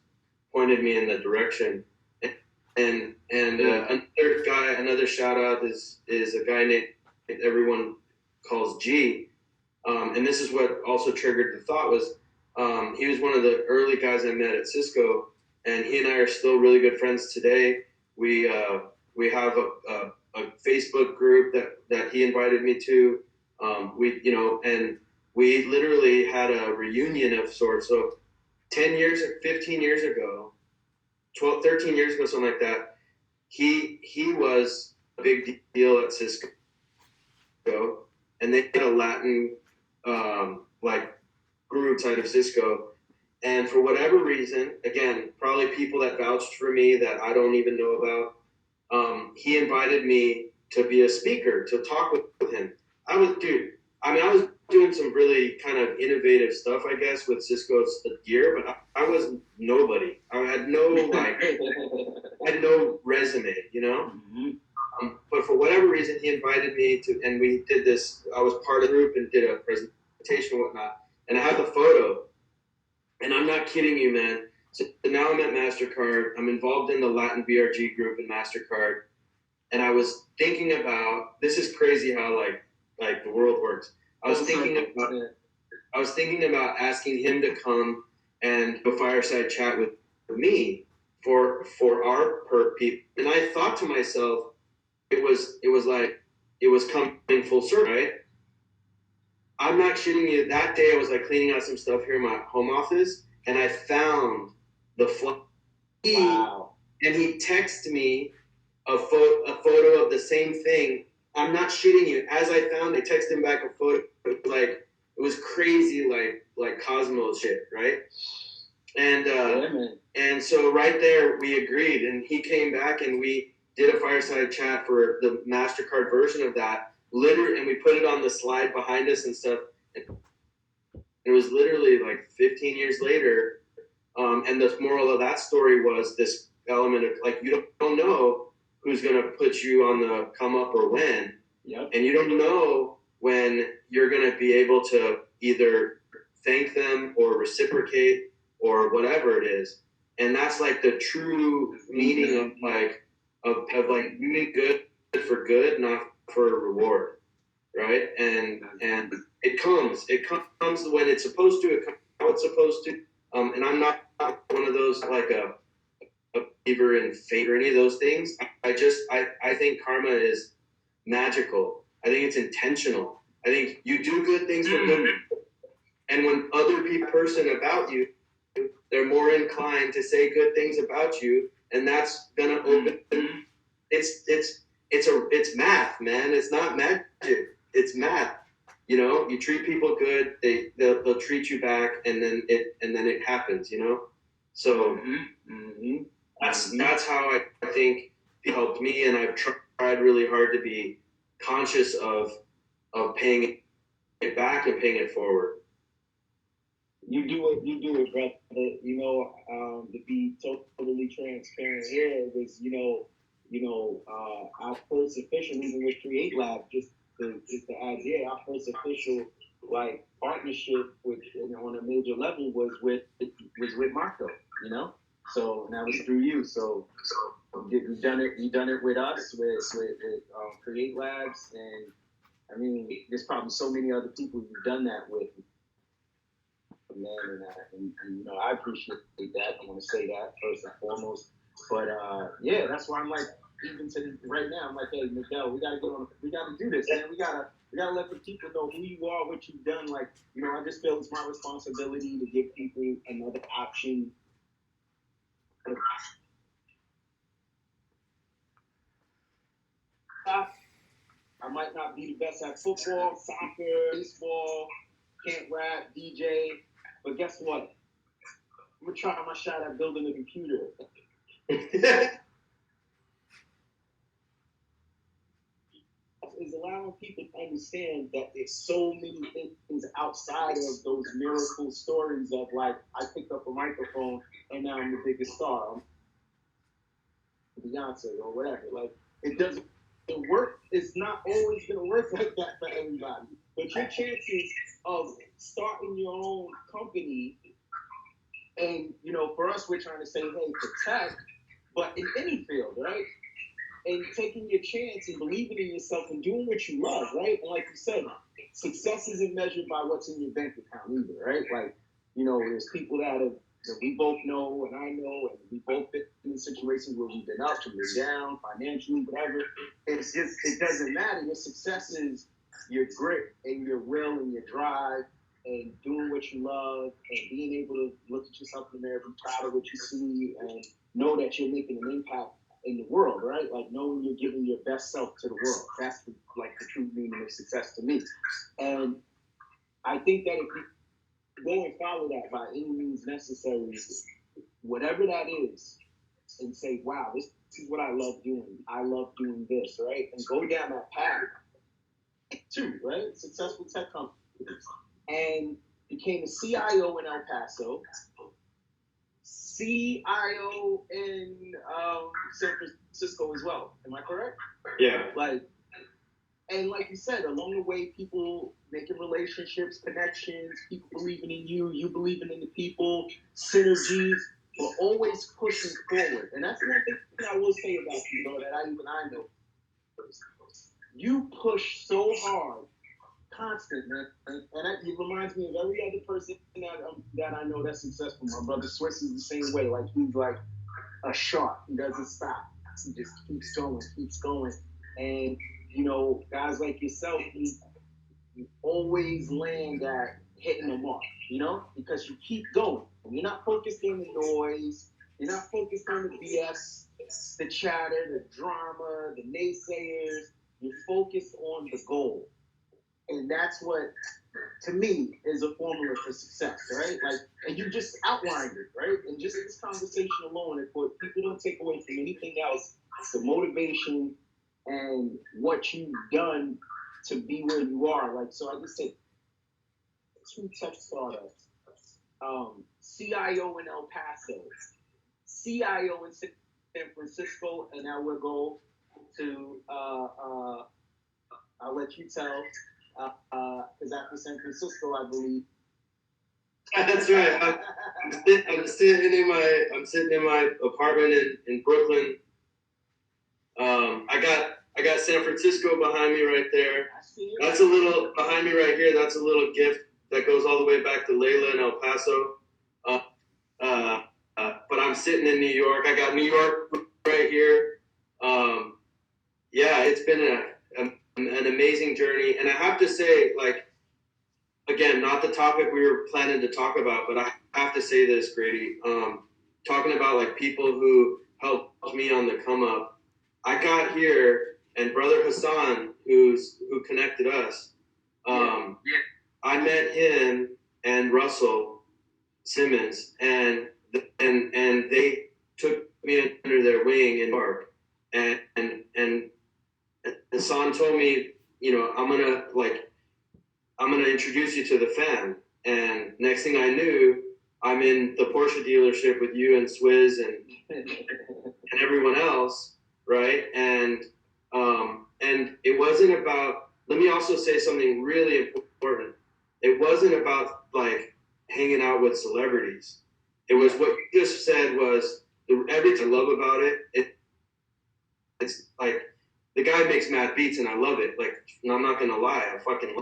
pointed me in the direction. And another shout out is a guy named, everyone calls G, and this is what also triggered the thought was, he was one of the early guys I met at Cisco, and he and I are still really good friends today. We have a Facebook group that he invited me to. And we literally had a reunion of sorts. So 10 years, 15 years ago, 12, 13 years ago, something like that, he was a big deal at Cisco, and they had a Latin like group outside of Cisco. And for whatever reason, again, probably people that vouched for me that I don't even know about, he invited me to be a speaker, to talk with him. I was doing some really kind of innovative stuff, I guess, with Cisco's gear, but I was nobody. I had no I had no resume, you know. But for whatever reason, he invited me to, and we did this. I was part of the group and did a presentation and whatnot. And I have the photo, and I'm not kidding you, man. So now I'm at Mastercard. I'm involved in the Latin BRG group in Mastercard, and I was thinking about, this is crazy how like the world works. I was thinking about asking him to come and do a fireside chat with me for our people. And I thought to myself, it was coming full circle, right? I'm not shitting you. That day I was like cleaning out some stuff here in my home office, and I found the flight. Wow. And he texted me a photo of the same thing. I'm not shitting you. As I found it, I texted him back a photo. It was crazy, like Cosmos shit, right? And so right there we agreed, and he came back and we did a fireside chat for the Mastercard version of that. Literally, and we put it on the slide behind us and stuff. It was literally like 15 years later. And the moral of that story was this element of, like, you don't know who's going to put you on the come up or when. Yep. And you don't know when you're going to be able to either thank them or reciprocate or whatever it is. And that's like the true meaning of doing good for good, not for a reward, right? And it comes when it's supposed to. It comes how it's supposed to. And I'm not one of those like a believer in fate or any of those things. I think karma is magical. I think it's intentional. I think you do good things for good people, and when other person about you, they're more inclined to say good things about you, and that's gonna open. It's math, man. It's not magic. It's math. You know, you treat people good, they'll treat you back, and then it happens. You know, so that's how I think it helped me, and I've tried really hard to be conscious of paying it back and paying it forward. You do it, brother. You know, to be totally transparent here, it was, our first official, even with Create Lab, just the idea, our first official like partnership with on a major level was with Marco, you know. So and that was through you. So you've done it with us with Create Labs, and I mean, there's probably so many other people you've done that with. Man, and you know, I appreciate that. I want to say that first and foremost. But yeah, that's why I'm like, even to right now, I'm like, hey, Miguel, we gotta do this, man. We gotta let the people know who you are, what you've done. Like, you know, I just feel it's my responsibility to give people another option. I might not be the best at football, soccer, baseball, can't rap, DJ, but guess what? I'm gonna try my shot at building a computer. Is allowing people to understand that there's so many things outside of those miracle stories of like, I picked up a microphone and now I'm the biggest star. I'm Beyonce or whatever. Like, it doesn't work. It's not always gonna work like that for everybody. But your chances of starting your own company, and you know, for us, we're trying to say, hey, protect, but in any field, right? And taking your chance and believing in yourself and doing what you love, right? And like you said, success isn't measured by what's in your bank account either, right? Like, you know, there's people that have that we both know, and I know, and we both been in situations where we've been up and we're down financially, whatever. It's just, it doesn't matter. Your success is your grit and your will and your drive and doing what you love and being able to look at yourself in the mirror, be proud of what you see, and know that you're making an impact in the world, right? Like knowing you're giving your best self to the world. That's the true meaning of success to me. And I think that if you go and follow that by any means necessary, whatever that is, and say, wow, this is what I love doing. I love doing this, right? And go down that path too, right? Successful tech companies. And became a CIO in El Paso, CIO in San Francisco as well. Am I correct? Yeah. And like you said, along the way, people making relationships, connections, people believing in you, you believing in the people, synergies, but always pushing forward. And that's one thing I will say about you, bro, that I know. You push so hard, constant, man. And it reminds me of every other person that I know that's successful. My brother Swiss is the same way. Like, he's like a shark. He doesn't stop. He just keeps going. And you know, guys like yourself, you always land at hitting the mark, you know, because you keep going. You're not focused on the noise. You're not focused on the BS, the chatter, the drama, the naysayers. You're focused on the goal. And that's what, to me, is a formula for success, right? Like, and you just outlined it, right? And just this conversation alone, if what people don't take away from anything else, it's the motivation and what you've done to be where you are. Like, so I just said 2 tech startups, CIO in El Paso, CIO in San Francisco, and now we'll go to, I'll let you tell, because after San Francisco, I believe. That's right. I'm sitting in my apartment in Brooklyn. I got San Francisco behind me right there. That's a little behind me right here. That's a little gift that goes all the way back to Layla in El Paso. But I'm sitting in New York. I got New York right here. Yeah, it's been an amazing journey, and I have to say, like, again, not the topic we were planning to talk about, but I have to say this, Grady. Talking about like people who helped me on the come up. I got here, and brother Hassan, who connected us, I met him and Russell Simmons, and they took me under their wing in New York, and Hassan told me, you know, I'm gonna introduce you to the fam, and next thing I knew, I'm in the Porsche dealership with you and Swizz and everyone else, right? And it wasn't about. Let me also say something really important. It wasn't about like hanging out with celebrities. It was what you just said was everything I love about it. It's like the guy makes mad beats and I love it. Like, I'm not gonna lie, I fucking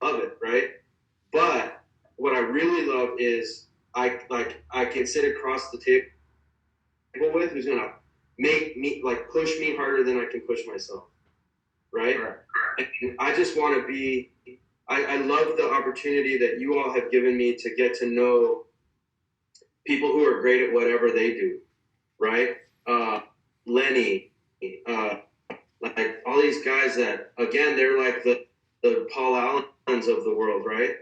love it, right? But what I really love is I can sit across the table with who's gonna make me like push me harder than I can push myself, right? And I just want to be. I love the opportunity that you all have given me to get to know people who are great at whatever they do, right? Lenny, like all these guys that, again, they're like the Paul Allens of the world, right?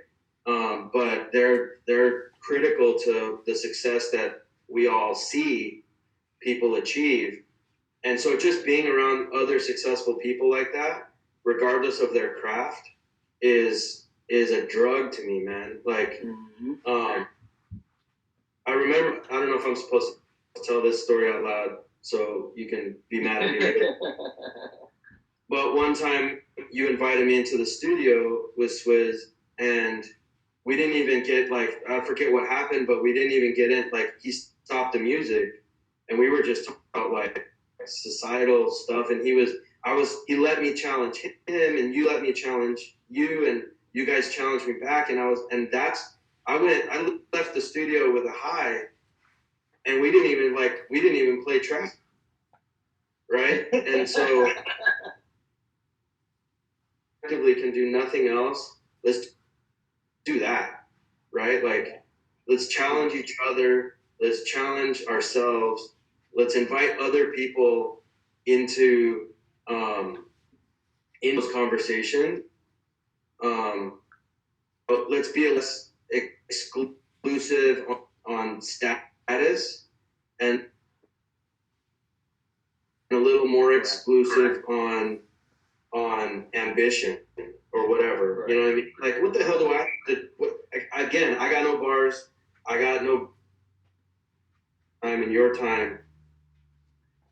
But they're critical to the success that we all see people achieve. And so just being around other successful people like that, regardless of their craft, is a drug to me, man. Like, I remember, I don't know if I'm supposed to tell this story out loud so you can be mad at me. But one time you invited me into the studio with Swizz, and we didn't even get, like, I forget what happened, but we didn't even get in, like, he stopped the music, and we were just talking about, like, societal stuff, and he let me challenge him, and you let me challenge you, and you guys challenged me back, and I left the studio with a high, and we didn't even play track, right? And so actively can do nothing else. Let's do that, right? Like, let's challenge each other. Let's challenge ourselves. Let's invite other people into in this conversation. But let's be less exclusive on status and a little more exclusive on ambition or whatever. Right. You know what I mean? Like, what the hell do I? Again, I got no bars. I got no time in your time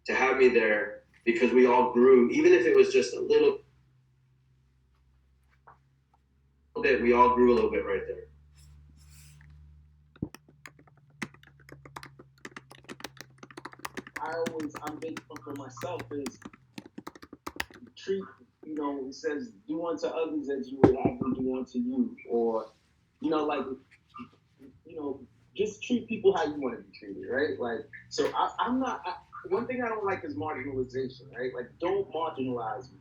to have me there, because we all grew, even if it was just a little bit. We all grew a little bit right there. I'm big for myself is treat, it says do unto others as you would have them do unto you, or, just treat people how you want to be treated, right? Like, so one thing I don't like is marginalization, right? Like, don't marginalize me.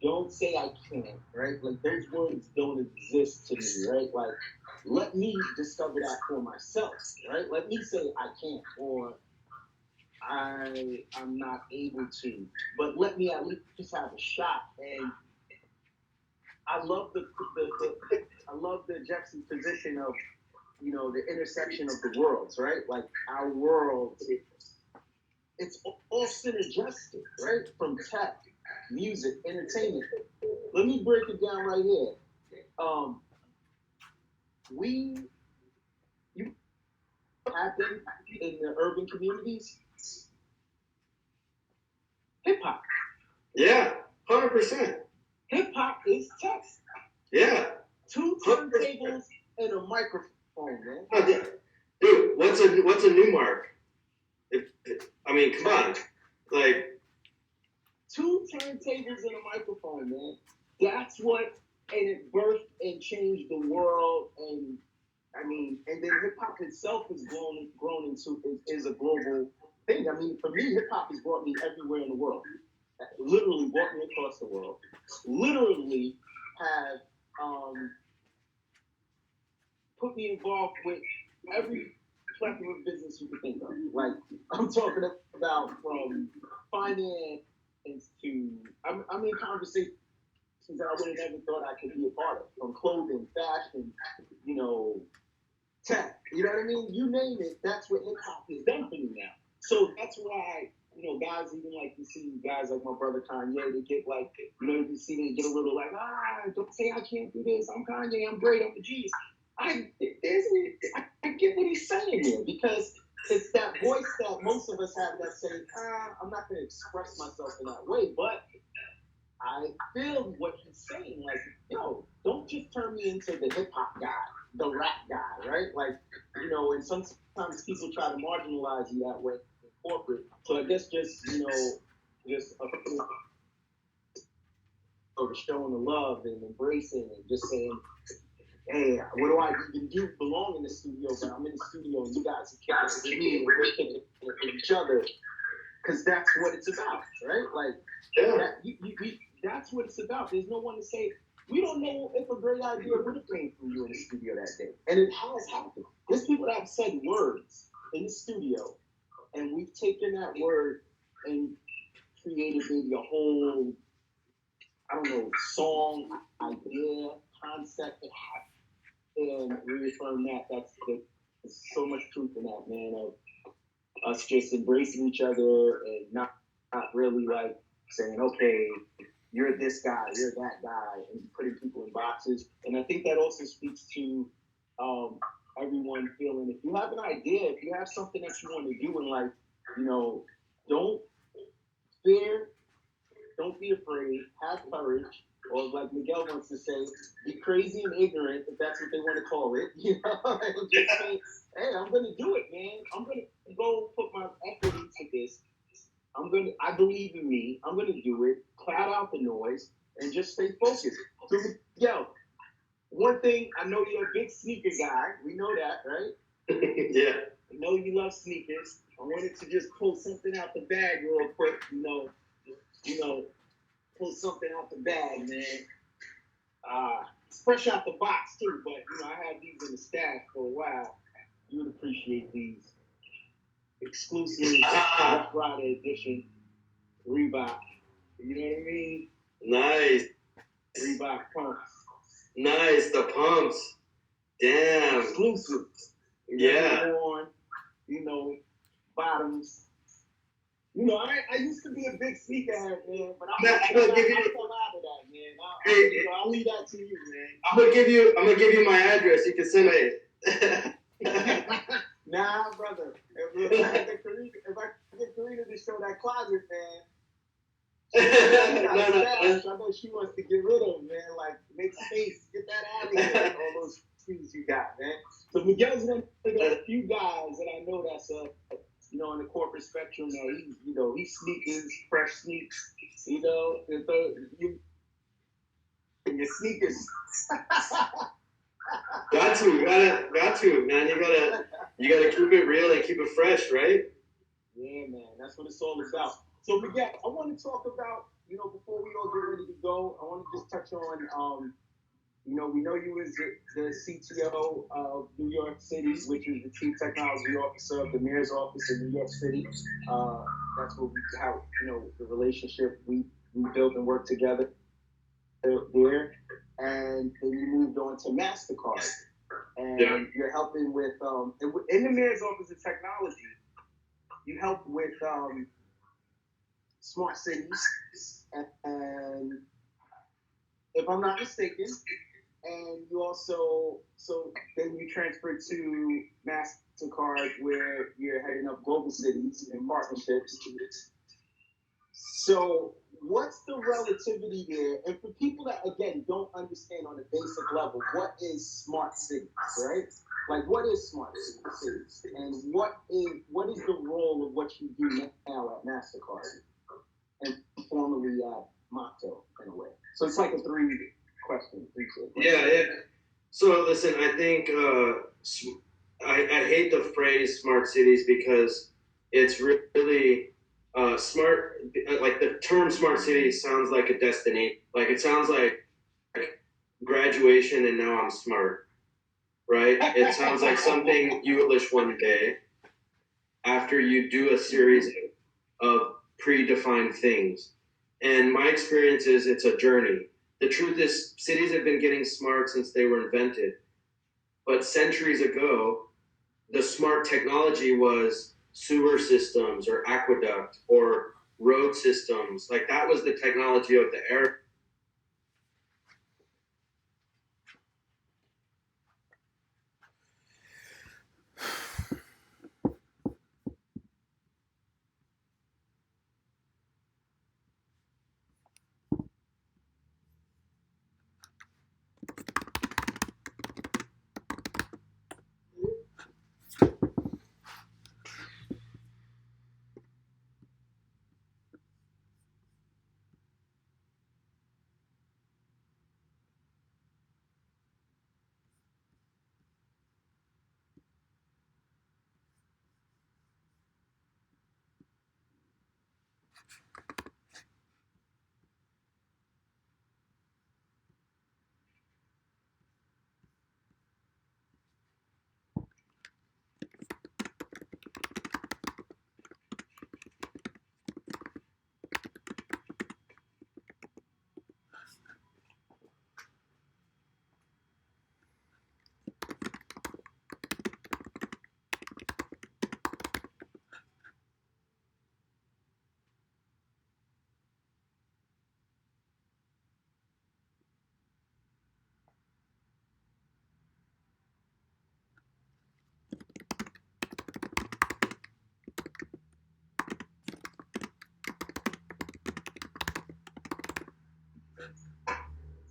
Don't say I can't, right? Like, those words don't exist to me, right? Like, let me discover that for myself, right? Let me say I can't, or I'm not able to, but let me at least just have a shot. And I love the juxtaposition of, the intersection of the worlds, right? Like, our world, it's all synergistic, right? From tech, music, entertainment. Let me break it down right here. You happen in the urban communities. Hip hop. Yeah, 100%. Hip hop is tech. Yeah. 2 turntables and a microphone, man. Oh, yeah. Dude, what's a new mark? I mean, come on, like 2 turntables and a microphone, man. That's what, and it birthed and changed the world, and and then hip hop itself has grown into is a global thing. I mean, for me, hip hop has brought me everywhere in the world. Literally brought me across the world. Literally have put me involved with every plethora of business you could think of. Like, I'm talking about from finance to I'm in conversations that I would have never thought I could be a part of, from clothing, fashion, tech. You know what I mean? You name it, that's what hip hop has done for me now. So that's why, guys, even like you see guys like my brother Kanye, they get like, you see they get a little like, don't say I can't do this. I'm Kanye, I'm great, I'm the G's. I get what he's saying here, because it's that voice that most of us have that say, I'm not going to express myself in that way, but I feel what he's saying. Like, don't just turn me into the hip hop guy, the rap guy, right? Like, and sometimes people try to marginalize you that way in corporate. So I guess just showing the love and embracing and just saying, hey, what do I even do? Belong in the studio, but I'm in the studio and you guys are kicking it with me and we're kicking it with each other, because that's what it's about, right? Like, that's what it's about. There's no one to say, we don't know if a great idea would have came from you in the studio that day. And it has happened. There's people that have said words in the studio, and we've taken that word and created maybe a whole, song, idea, concept, and reaffirm that. There's so much truth in that, man, of us just embracing each other and not really like saying, okay, you're this guy, you're that guy, and putting people in boxes. And I think that also speaks to everyone feeling, if you have an idea, if you have something that you want to do in life, don't fear, don't be afraid, have courage, or like Miguel wants to say, be crazy and ignorant, if that's what they want to call it, and just say, hey, I'm going to do it, man. I'm going to go put my effort into this. I believe in me. I'm going to do it, cloud out the noise, and just stay focused. So, one thing, I know you're a big sneaker guy. We know that, right? Yeah. know you love sneakers. I wanted to just pull something out the bag real quick. Pull something out the bag, man. It's fresh out the box too, but I had these in the stash for a while. You would appreciate these exclusive Black Friday edition Reebok. You know what I mean? Nice. Reebok pumps. Nice, the pumps. Damn. Exclusive. Yeah. On, bottoms. I used to be a big sneakerhead, man, but I fell out of that, man. I'll leave that to you, man. I'm gonna give you my address. You can send it. Nah, brother. If I get Karina to show that closet, man. I know she wants to get rid of, man. Like, make space, get that out of here. All those shoes you got, man. So Miguel's one of the few guys that I know that's in the corporate spectrum. He sneakers, fresh sneaks. Your sneakers. Got to, man. You gotta keep it real and keep it fresh, right? Yeah, man. That's what it's all about. So Miguel, I want to talk about, before we all get ready to go, I want to just touch on, we know you was the CTO of New York City, which is the Chief Technology Officer of the Mayor's Office in New York City. That's how the relationship we built and worked together there. And then you moved on to Mastercard. And you're helping with, in the Mayor's Office of Technology, you help with smart cities, and if I'm not mistaken, and you also, then you transferred to Mastercard where you're heading up global cities and partnerships. So what's the relativity there? And for people that, again, don't understand on a basic level, what is smart cities, right? Like, what is smart cities? And what is the role of what you do now at Mastercard and formerly at Motto, in a way? So it's like a three question. Yeah. So listen, I think I hate the phrase smart cities because it's really smart. Like the term smart city sounds like a destiny. Like it sounds like graduation and now I'm smart, right? It sounds like something you accomplish one day after you do a series of predefined things. And my experience is it's a journey. The truth is, cities have been getting smart since they were invented. But centuries ago, the smart technology was sewer systems or aqueduct or road systems. Like that was the technology of the era.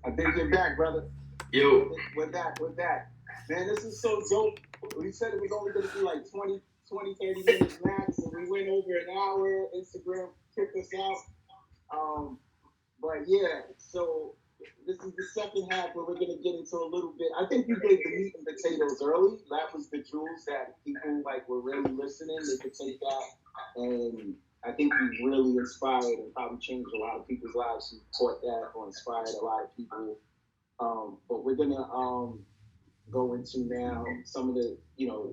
I think you're back, brother. Yo. With that. Man, this is so dope. We said it was only going to be like 20, 30 minutes max, and we went over an hour. Instagram kicked us out. But yeah, so the second half where we're gonna get into a little bit. I think you gave the meat and potatoes early. That was the jewels that people like were really listening. They could take that, and I think you really inspired and probably changed a lot of people's lives who taught that or inspired a lot of people. But we're gonna go into now some of the,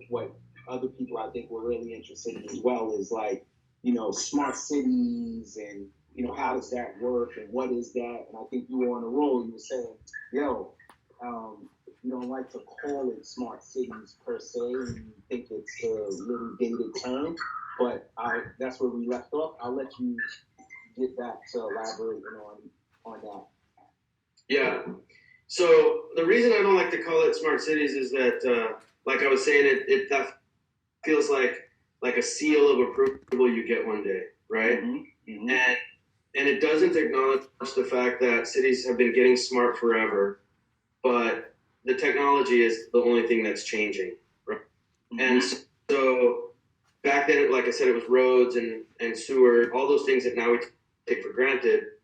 what other people I think were really interested in as well is like, smart cities and, how does that work and what is that? And I think you were on a roll. You were saying, you don't like to call it smart cities per se. You think it's a little dated term, but that's where we left off. I'll let you get back to elaborating on that. Yeah. So the reason I don't like to call it smart cities is that, like I was saying, it that feels like a seal of approval you get one day, right? Mm-hmm. And it doesn't acknowledge the fact that cities have been getting smart forever, but the technology is the only thing that's changing, right? Mm-hmm. And so back then, like I said, it was roads and sewer, all those things that now we take for granted,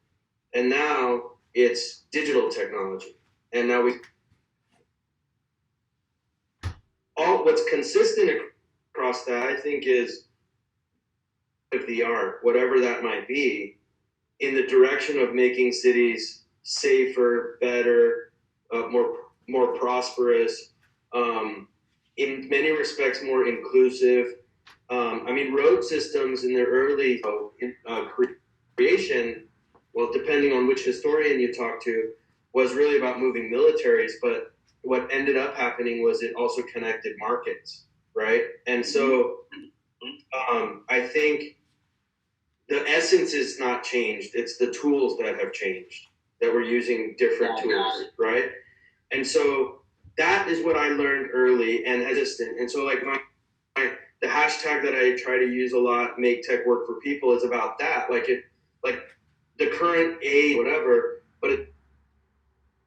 and now it's digital technology. And now what's consistent across that, I think, is of the art, whatever that might be, in the direction of making cities safer, better, more prosperous, in many respects more inclusive. Road systems in their early creation, well, depending on which historian you talk to, was really about moving militaries, but what ended up happening was it also connected markets, right? And so I think the essence is not changed. It's the tools that have changed, that we're using different tools, right? And so that is what I learned early and resistant. And so like the hashtag that I try to use a lot, make tech work for people, is about that. Like the current age, whatever, but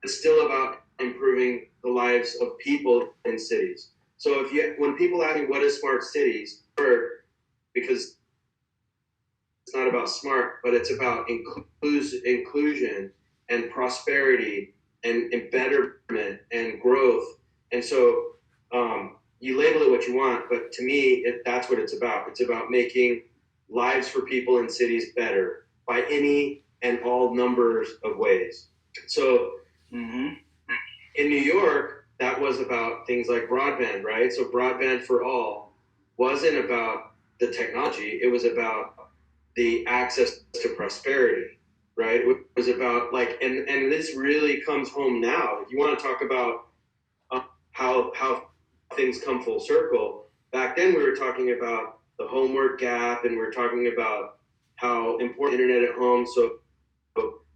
it's still about improving the lives of people in cities. So when people ask me what is smart cities, because it's not about smart, but it's about inclusion and prosperity and betterment and growth. And so you label it what you want, but to me, that's what it's about. It's about making lives for people in cities better by any and all numbers of ways. So in New York, that was about things like broadband, right? So broadband for all wasn't about the technology. It was about the access to prosperity, right? It was about and this really comes home now. If you want to talk about how things come full circle, back then we were talking about the homework gap, and we were talking about how important internet at home, so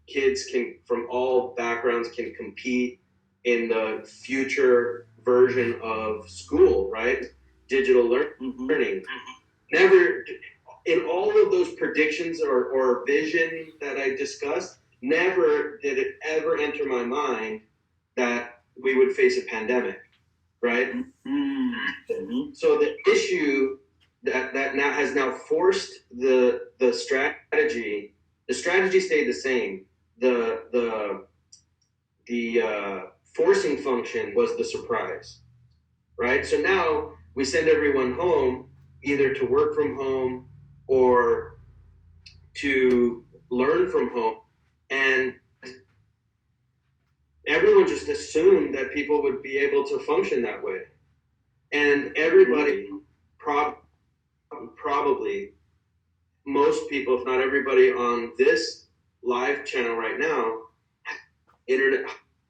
kids from all backgrounds can compete in the future version of school, right? Digital learning. Never, in all of those predictions or vision that I discussed, never did it ever enter my mind that we would face a pandemic, right? So the issue that now has forced the strategy. The strategy stayed the same. The forcing function was the surprise, right? So now we send everyone home, either to work from home or to learn from home, and everyone just assumed that people would be able to function that way. And everybody, probably most people, if not everybody on this live channel right now,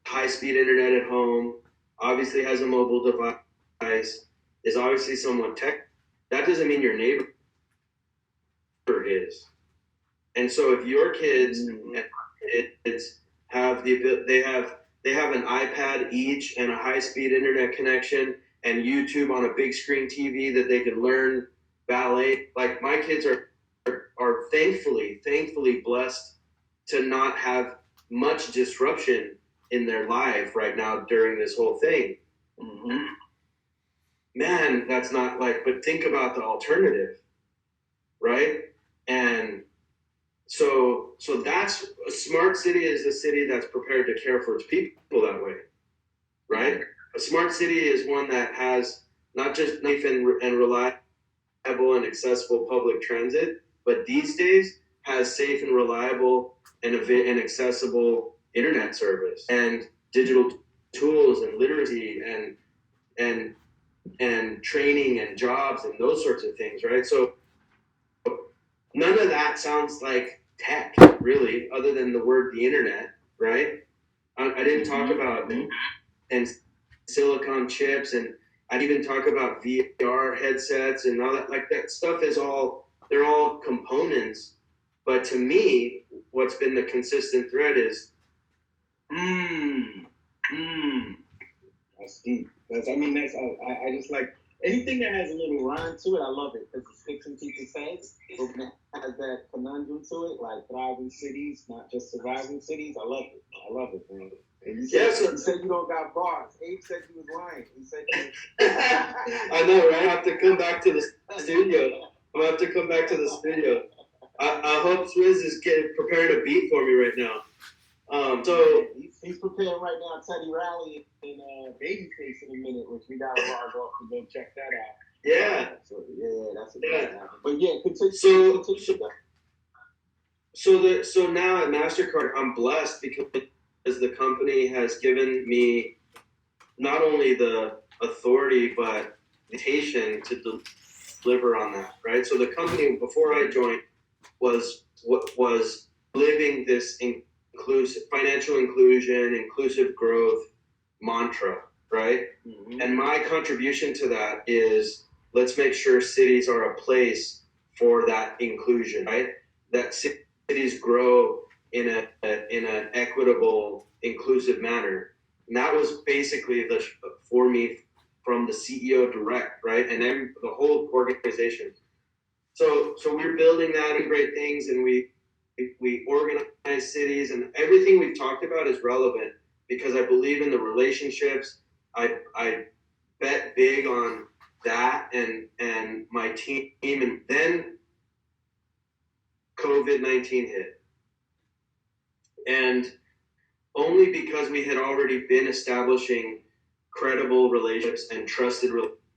high-speed internet at home, obviously has a mobile device, is obviously somewhat tech. That doesn't mean your neighbor is. And so if your kids have they have an iPad each and a high-speed internet connection and YouTube on a big screen TV that they can learn ballet, like my kids are thankfully blessed to not have much disruption in their life right now during this whole thing. Man, that's not but think about the alternative, right? And So that's a smart city is a city that's prepared to care for its people that way, right? A smart city is one that has not just safe and reliable and accessible public transit, but these days has safe and reliable and accessible internet service and digital tools and literacy and and training and jobs and those sorts of things, right? So none of that sounds like tech, really, other than the word the internet, right? I didn't talk about and silicon chips, and I'd even talk about VR headsets and all that. Like that stuff is all they're all components. But to me, what's been the consistent thread is, That's deep. I just like anything that has a little rhyme to it. I love it because it sticks in people's heads. But when it has that conundrum to it, like thriving cities, not just surviving cities. I love it, man. And you said you don't got bars. Abe said you was lying. He said I know, right? I have to come back to the studio. I'm gonna have to come back to the studio. I hope Swizz is preparing a beat for me right now. So he's preparing right now. Teddy Riley and Babyface in a minute, which we gotta log off to go check that out. Yeah. That's what happened. But yeah, continue. So now at Mastercard, I'm blessed because the company has given me not only the authority but the invitation to deliver on that, right? So the company before I joined was living this inclusive financial inclusion, inclusive growth mantra, right? Mm-hmm. And my contribution to that is let's make sure cities are a place for that inclusion, right? That cities grow in an equitable, inclusive manner. And that was basically for me from the CEO direct, right? And then the whole organization. So we're building that and great things, and we organize cities, and everything we've talked about is relevant because I believe in the relationships. I bet big on that and my team, and then COVID-19 hit. And only because we had already been establishing credible relationships and trusted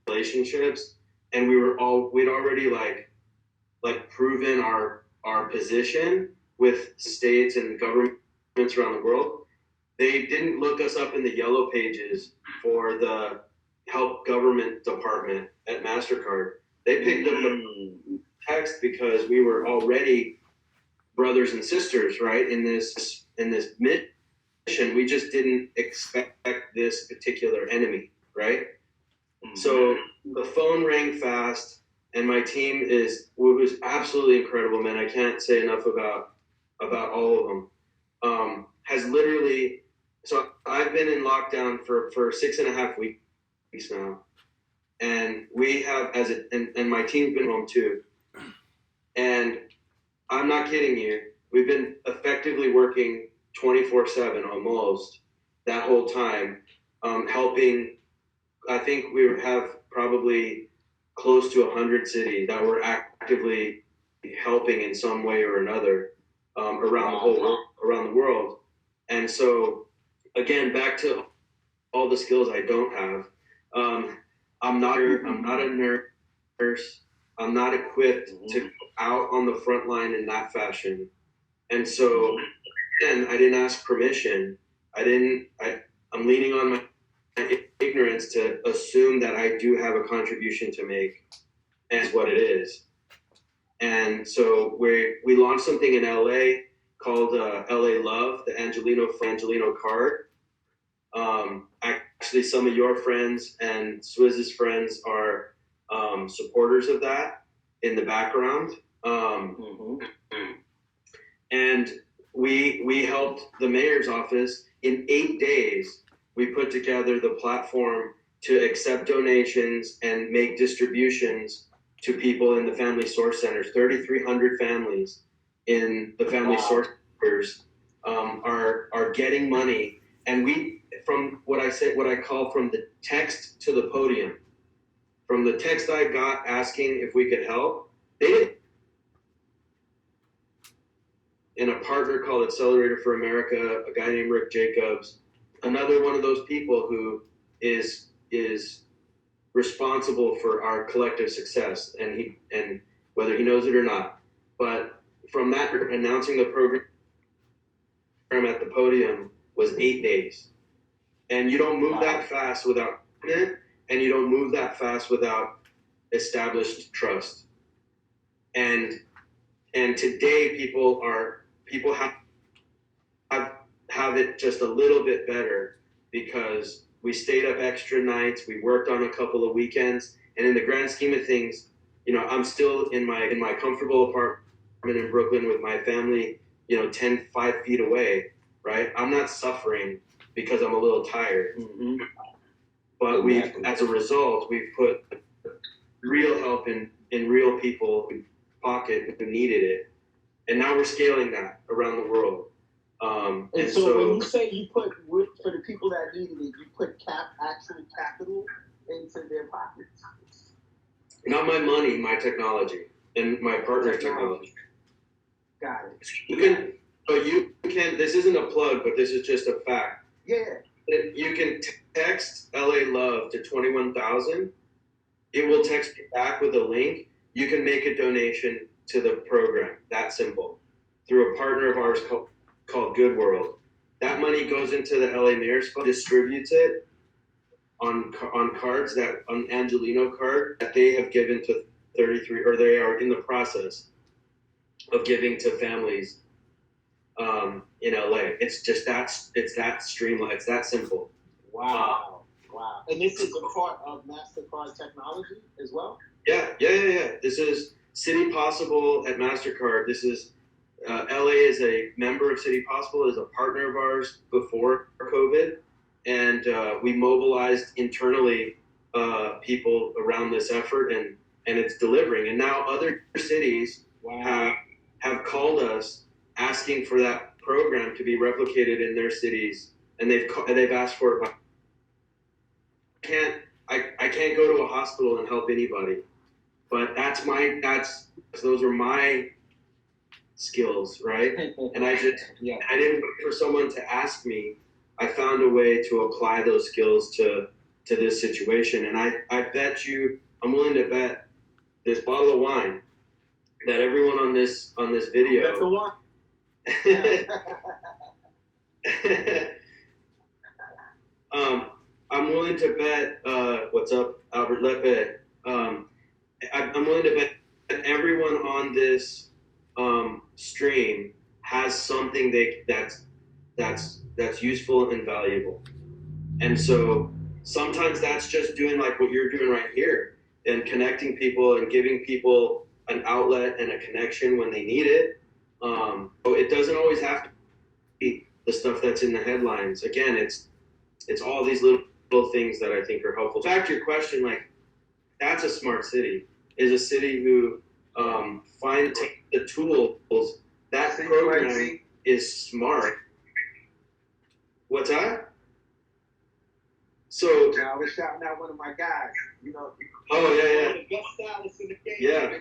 relationships, and we'd already like proven our position with states and governments around the world. They didn't look us up in the yellow pages for the help government department at Mastercard. They picked up the text because we were already brothers and sisters, right? In this mission, we just didn't expect this particular enemy, right? So the phone rang fast, and my team was absolutely incredible, man. I can't say enough about all of them. Has literally, so I've been in lockdown for 6.5 weeks now, and we have and my team's been home too, and I'm not kidding you. We've been effectively working 24/7 almost that whole time, helping. I think we have probably close to 100 cities that we're actively helping in some way or another around the world. And so, again, back to all the skills I don't have. I'm not a nurse. I'm not equipped to go out on the front line in that fashion. And so, again, I didn't ask permission. I'm leaning on my ignorance to assume that I do have a contribution to make, as what it is. And so we launched something in LA called LA Love, the Angelino card. Actually, some of your friends and Swizz's friends are supporters of that in the background. And we helped the mayor's office in 8 days. We put together the platform to accept donations and make distributions to people in the family source centers. 3,300 families in the family source centers are getting money, and we, from what I call from the text to the podium, from the text I got asking if we could help, they didn't and a partner called Accelerator for America, a guy named Rick Jacobs, another one of those people who is responsible for our collective success, and whether he knows it or not. But from that, announcing the program at the podium was 8 days. And you don't move that fast without it, and you don't move that fast without established trust. And today people have it just a little bit better because we stayed up extra nights, we worked on a couple of weekends, and in the grand scheme of things, you know, I'm still in my comfortable apartment in Brooklyn with my family, you know, 5 feet away, right? I'm not suffering because I'm a little tired. Mm-hmm. But as a result, we've put real help in real people pocket who needed it. And now we're scaling that around the world. And so when you say you put, for the people that needed it, you put actual capital into their pockets? Not my money, my technology, and my partner's technology. Got it. You can, this isn't a plug, but this is just a fact. Yeah. You can text LA Love to 21,000. It will text you back with a link. You can make a donation to the program. That simple. Through a partner of ours called Good World. That money goes into the LA Mayor's Fund, distributes it on cards, on Angelino card that they have given to 33, or they are in the process of giving to families in LA. It's just it's that streamlined, it's that simple. Wow. And this is a part of Mastercard technology as well? Yeah. This is City Possible at Mastercard. This is LA is a member of City Possible, is a partner of ours before COVID, and we mobilized internally people around this effort, and it's delivering. And now other cities have called us asking for that program to be replicated in their cities, and they've asked for it. I can't go to a hospital and help anybody, but those are my skills, right? And I didn't wait for someone to ask me. I found a way to apply those skills to this situation, and I bet you, I'm willing to bet this bottle of wine that everyone on this video. That's the one. I'm willing to bet. What's up, Albert Lepe? I'm willing to bet that everyone on this stream has something that's useful and valuable. And so sometimes that's just doing like what you're doing right here and connecting people and giving people an outlet and a connection when they need it. So it doesn't always have to be the stuff that's in the headlines. Again, it's all these little things that I think are helpful. Back to your question, like, that's a smart city, is a city who take the tools. That program is smart. What's that? So I was shouting out one of my guys, you know. Oh yeah. One of the best stylists in the game. Yeah.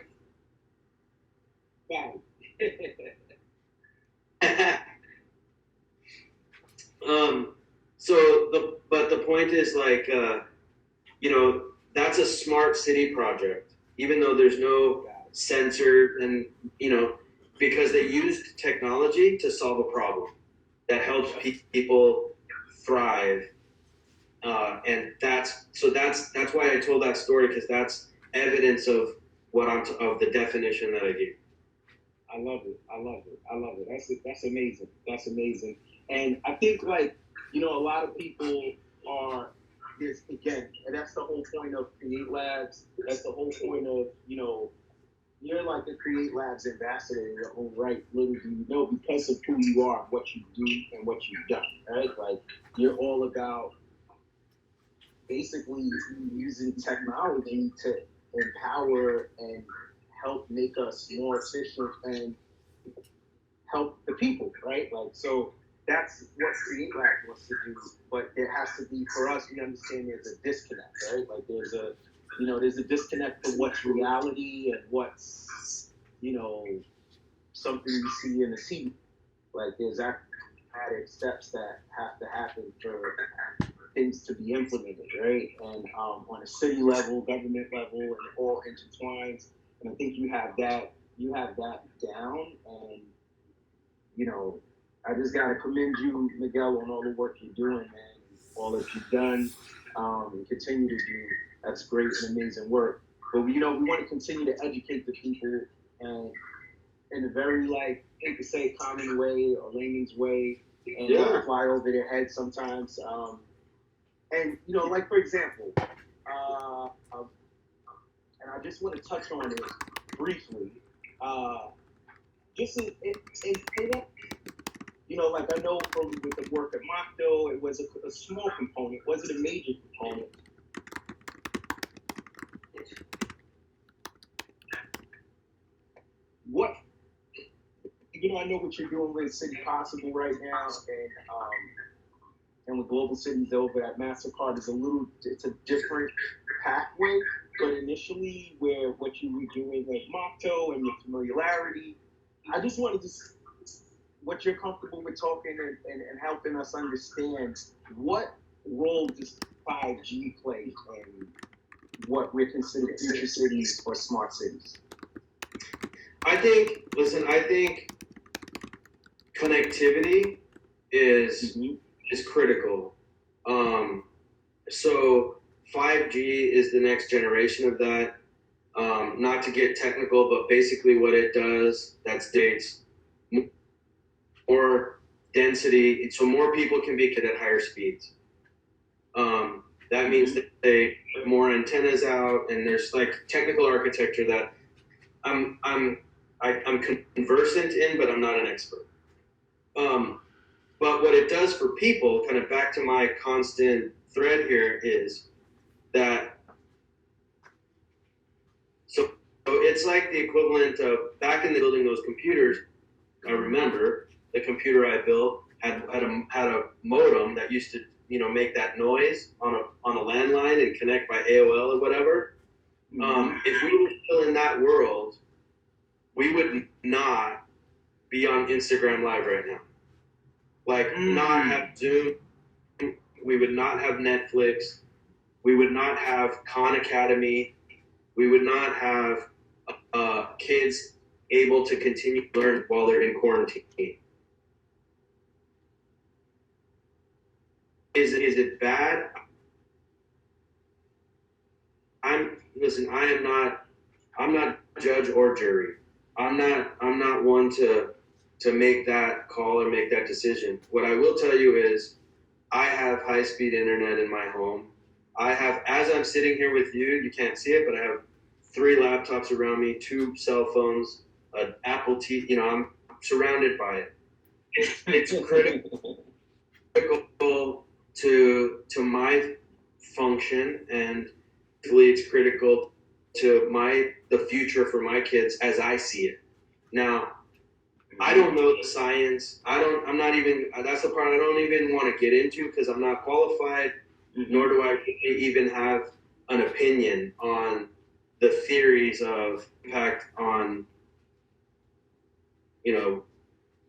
But the point is, like, you know, that's a smart city project, even though there's no sensor, and, you know, because they used technology to solve a problem that helps people thrive. And that's why I told that story, because that's evidence of of the definition that I gave. I love it. That's amazing. And I think, like, you know, a lot of people again, and that's the whole point of Create Labs. That's the whole point of, you know, you're like a Create Labs ambassador in your own right, little do you know, because of who you are, what you do, and what you've done, right? Like, you're all about basically using technology to empower and help make us more efficient and help the people, right? Like, so that's what Create Labs wants to do, but there has to be, for us, we understand there's a disconnect, right? Like, there's a disconnect from what's reality and what's, you know, something you see in the TV. Like there's added steps that have to happen for things to be implemented, right? And on a city level, government level, and all intertwines. And I think you have that down. And you know, I just gotta commend you, Miguel, on all the work you're doing, man. All that you've done and continue to do. That's great and amazing work. But we want to continue to educate the people, and in a very hate to say common way or layman's way, and fly over their head sometimes. And for example, and I just want to touch on it briefly. Just in I know from with the work at Mockville, it was a small component. Was it a major component? What? I know what you're doing with City Possible right now, and with Global Cities Over at Mastercard is it's a different pathway. But initially, where what you were doing at Mocto and your familiarity, I just wanted to what you're comfortable with talking and helping us understand what role does 5G play in what we're considered future cities or smart cities. I think connectivity is critical. So 5G is the next generation of that. Not to get technical, but basically what it does, that's dates more density, so more people can be connected at higher speeds. That means that they put more antennas out, and there's technical architecture that I'm conversant in, but I'm not an expert. But what it does for people, kind of back to my constant thread here, is that so it's like the equivalent of back in the building those computers. I remember the computer I built had a modem that used to make that noise on a landline and connect by AOL or whatever. If we were still in that world, we would not be on Instagram Live right now. Not have Zoom. We would not have Netflix. We would not have Khan Academy. We would not have kids able to continue to learn while they're in quarantine. Is it bad? I'm not judge or jury. I'm not one to make that call or make that decision. What I will tell you is I have high-speed internet in my home. I have, as I'm sitting here with you, you can't see it, but I have 3 laptops around me, 2 cell phones, an Apple TV. I'm surrounded by it. It's critical to my function, and it's critical to the future for my kids as I see it. Now, I don't know the science. That's the part I don't even want to get into because I'm not qualified, nor do I even have an opinion on the theories of impact on,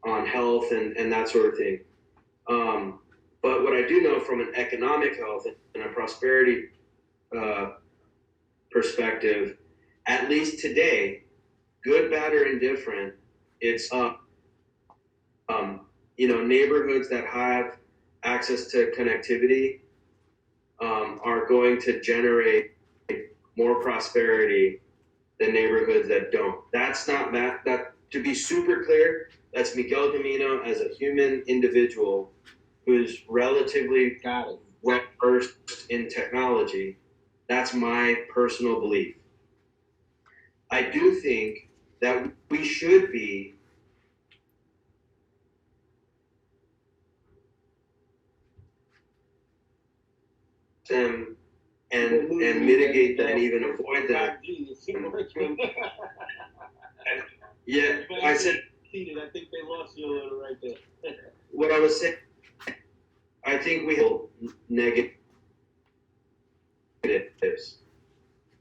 on health and that sort of thing. But what I do know from an economic health and a prosperity perspective, at least today, good, bad, or indifferent, it's neighborhoods that have access to connectivity are going to generate more prosperity than neighborhoods that don't. That's not that. To be super clear, that's Miguel Gamino as a human individual who's relatively well versed in technology. That's my personal belief. I do think that we should be them and mitigate that and even avoid that. Yeah, I said. I think they lost you a little right there. What I was saying, I think we have negatives,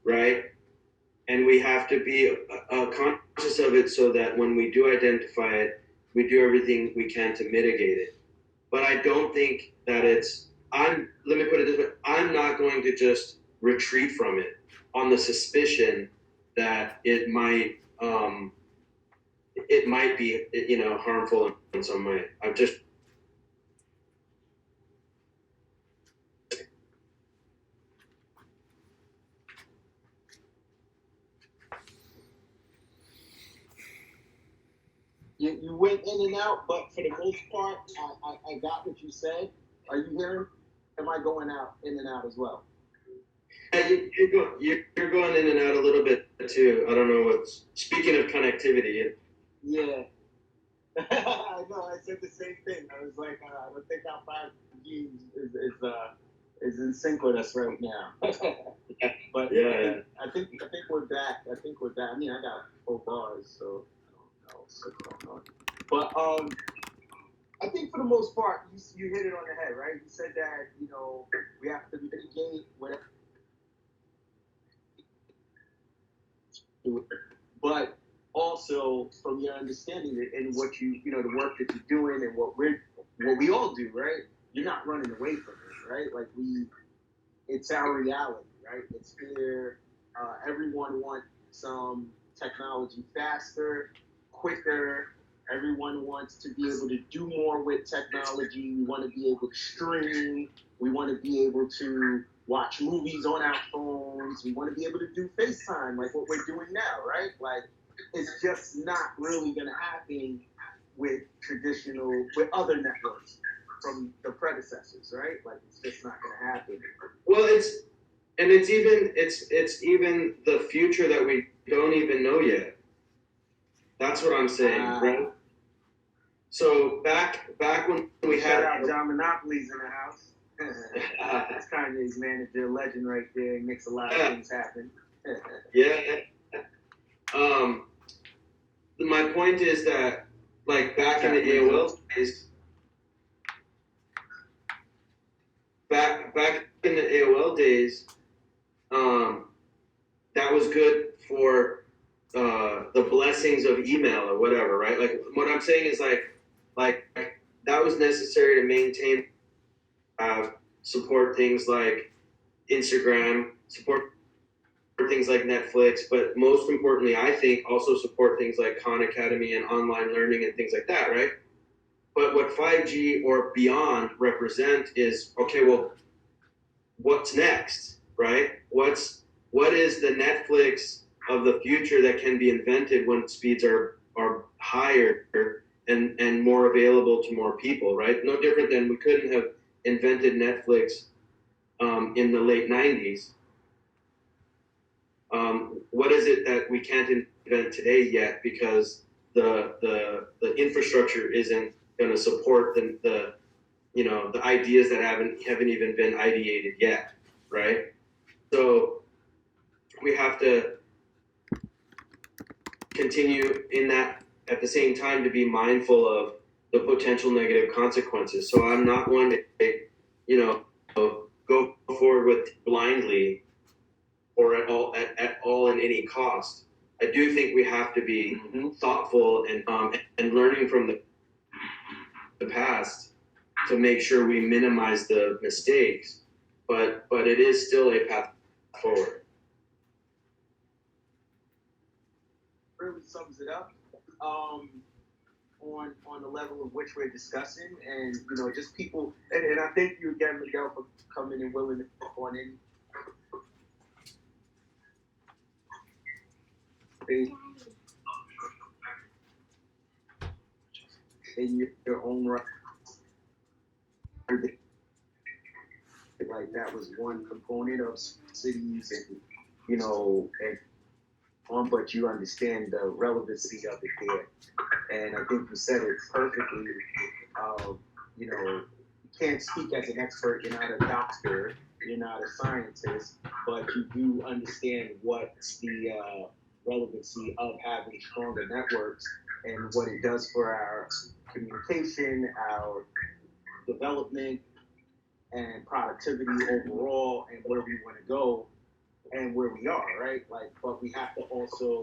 right? And we have to be conscious conscious of it so that when we do identify it, we do everything we can to mitigate it. But I don't think that let me put it this way, I'm not going to just retreat from it on the suspicion that it might be, harmful in some way. I'm just You went in and out, but for the most part, I got what you said. Are you hearing? Am I going out in and out as well? You're going in and out a little bit too. I don't know what's. Speaking of connectivity. Yeah. I know. I said the same thing. I was like, I don't think our 5G is in sync with us right now. But yeah. I think we're back. I mean, I got 4 bars, so I don't know what's going on. But I think for the most part, you hit it on the head, right? You said that we have to mitigate whatever. But also from your understanding and what the work that you're doing and what we all do, right? You're not running away from it, right? Like it's our reality, right? It's here. Everyone wants some technology faster, quicker. Everyone wants to be able to do more with technology. We want to be able to stream. We want to be able to watch movies on our phones. We want to be able to do FaceTime like what we're doing now, right? Like, it's just not really going to happen with other networks from the predecessors, right? Like, it's just not going to happen. Well, it's even the future that we don't even know yet. That's what I'm saying, right? So back when we had out John Monopoly's in the house. That's Kanye's manager, legend right there. He makes a lot of things happen. Yeah. My point is that, like, back in the AOL days, that was good for the blessings of email or whatever, right? Like, what I'm saying is like that was necessary to maintain, support things like Instagram, support things like Netflix, but most importantly, I think also support things like Khan Academy and online learning and things like that, right? But what 5G or beyond represent is, okay, well, what's next, right? What is the Netflix of the future that can be invented when speeds are higher and more available to more people, right? No different than we couldn't have invented Netflix in the late 90s. What is it that we can't invent today yet because the infrastructure isn't going to support the ideas that haven't even been ideated yet, right? So we have to continue in that at the same time to be mindful of the potential negative consequences. So I'm not one to, go forward with blindly or at all in any cost. I do think we have to be thoughtful and learning from the past to make sure we minimize the mistakes, but it is still a path forward. Really sums it up on the level of which we're discussing, and just people, and I thank you again, Miguel, for coming and willing to come on in. In your own right, like that was one component of cities, and but you understand the relevancy of it there. And I think you said it perfectly. You can't speak as an expert. You're not a doctor. You're not a scientist, but you do understand what's the relevancy of having stronger networks and what it does for our communication, our development, and productivity overall, and where we want to go and where we are, right? Like, but we have to also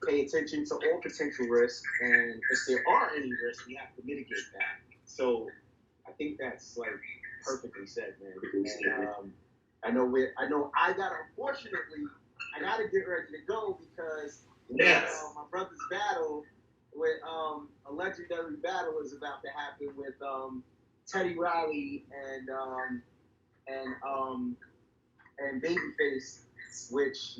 pay attention to all potential risks, and if there are any risks, we have to mitigate that. So I think that's like perfectly said, man. And unfortunately, I gotta get ready to go because my brother's battle with a legendary battle is about to happen with Teddy Riley and Babyface, which,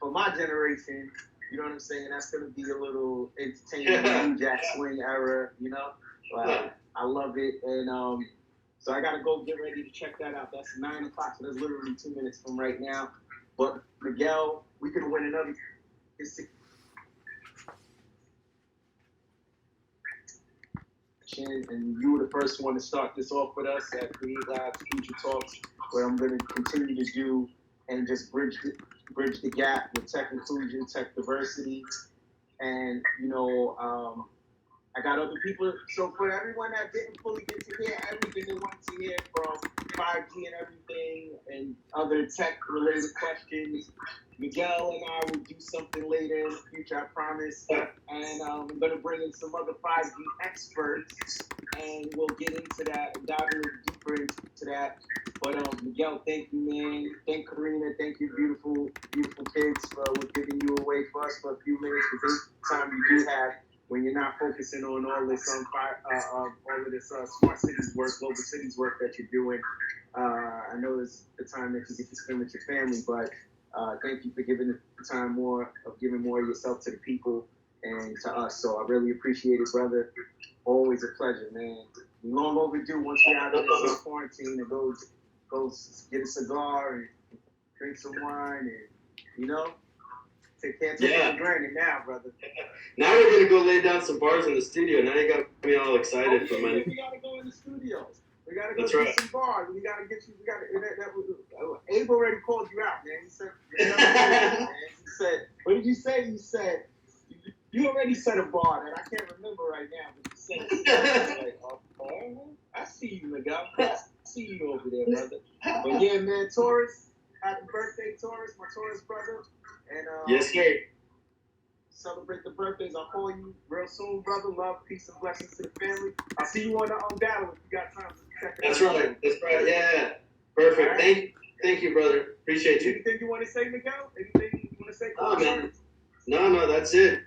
for my generation, you know what I'm saying, that's gonna be a little entertaining New Jack Swing era, I love it, and so I gotta go get ready to check that out. That's 9 o'clock, so that's literally 2 minutes from right now. But Miguel, we could win another. And you were the first one to start this off with us at Create Labs Future Talks, where I'm going to continue to do and just bridge the gap with tech inclusion, tech diversity, and I got other people. So for everyone that didn't fully get to hear everything they wanted to hear from 5G and everything and other tech related questions, Miguel and I will do something later in the future, I promise. And I'm going to bring in some other 5G experts, and we'll get into that and dive a little deeper into that. But Miguel, thank you, man. Thank Karina. Thank you, beautiful, beautiful kids, for giving you away for us for a few minutes, for this time you do have when you're not focusing on all this smart cities work, global cities work that you're doing. I know it's the time that you get to spend with your family, but thank you for giving the time giving more of yourself to the people and to us. So I really appreciate it, brother. Always a pleasure, man. Long overdue once we're out of this quarantine and go get a cigar and drink some wine and, can't take it for granted now, brother. Now we're going to go lay down some bars in the studio. Now you got me all excited for my... We got to go in the studio. We got to go do some bars. We got to get you. Abe already called you out, man. He said, man. He said, what did you say? You said, you already set a bar that I can't remember right now, but you said it. Like, I see you, Miguel. I see you over there, brother. But yeah, man, Taurus, happy birthday, Taurus, my Taurus brother. And yes, sir. Celebrate the birthdays. I'll call you real soon, brother. Love, peace, and blessings to the family. I'll see you on the battle if you got time to check it out. That's right. Yeah. Perfect. Right. Thank you, brother. Appreciate you. Anything you want to say, Miguel? Anything you want to say? Oh, man. No, that's it.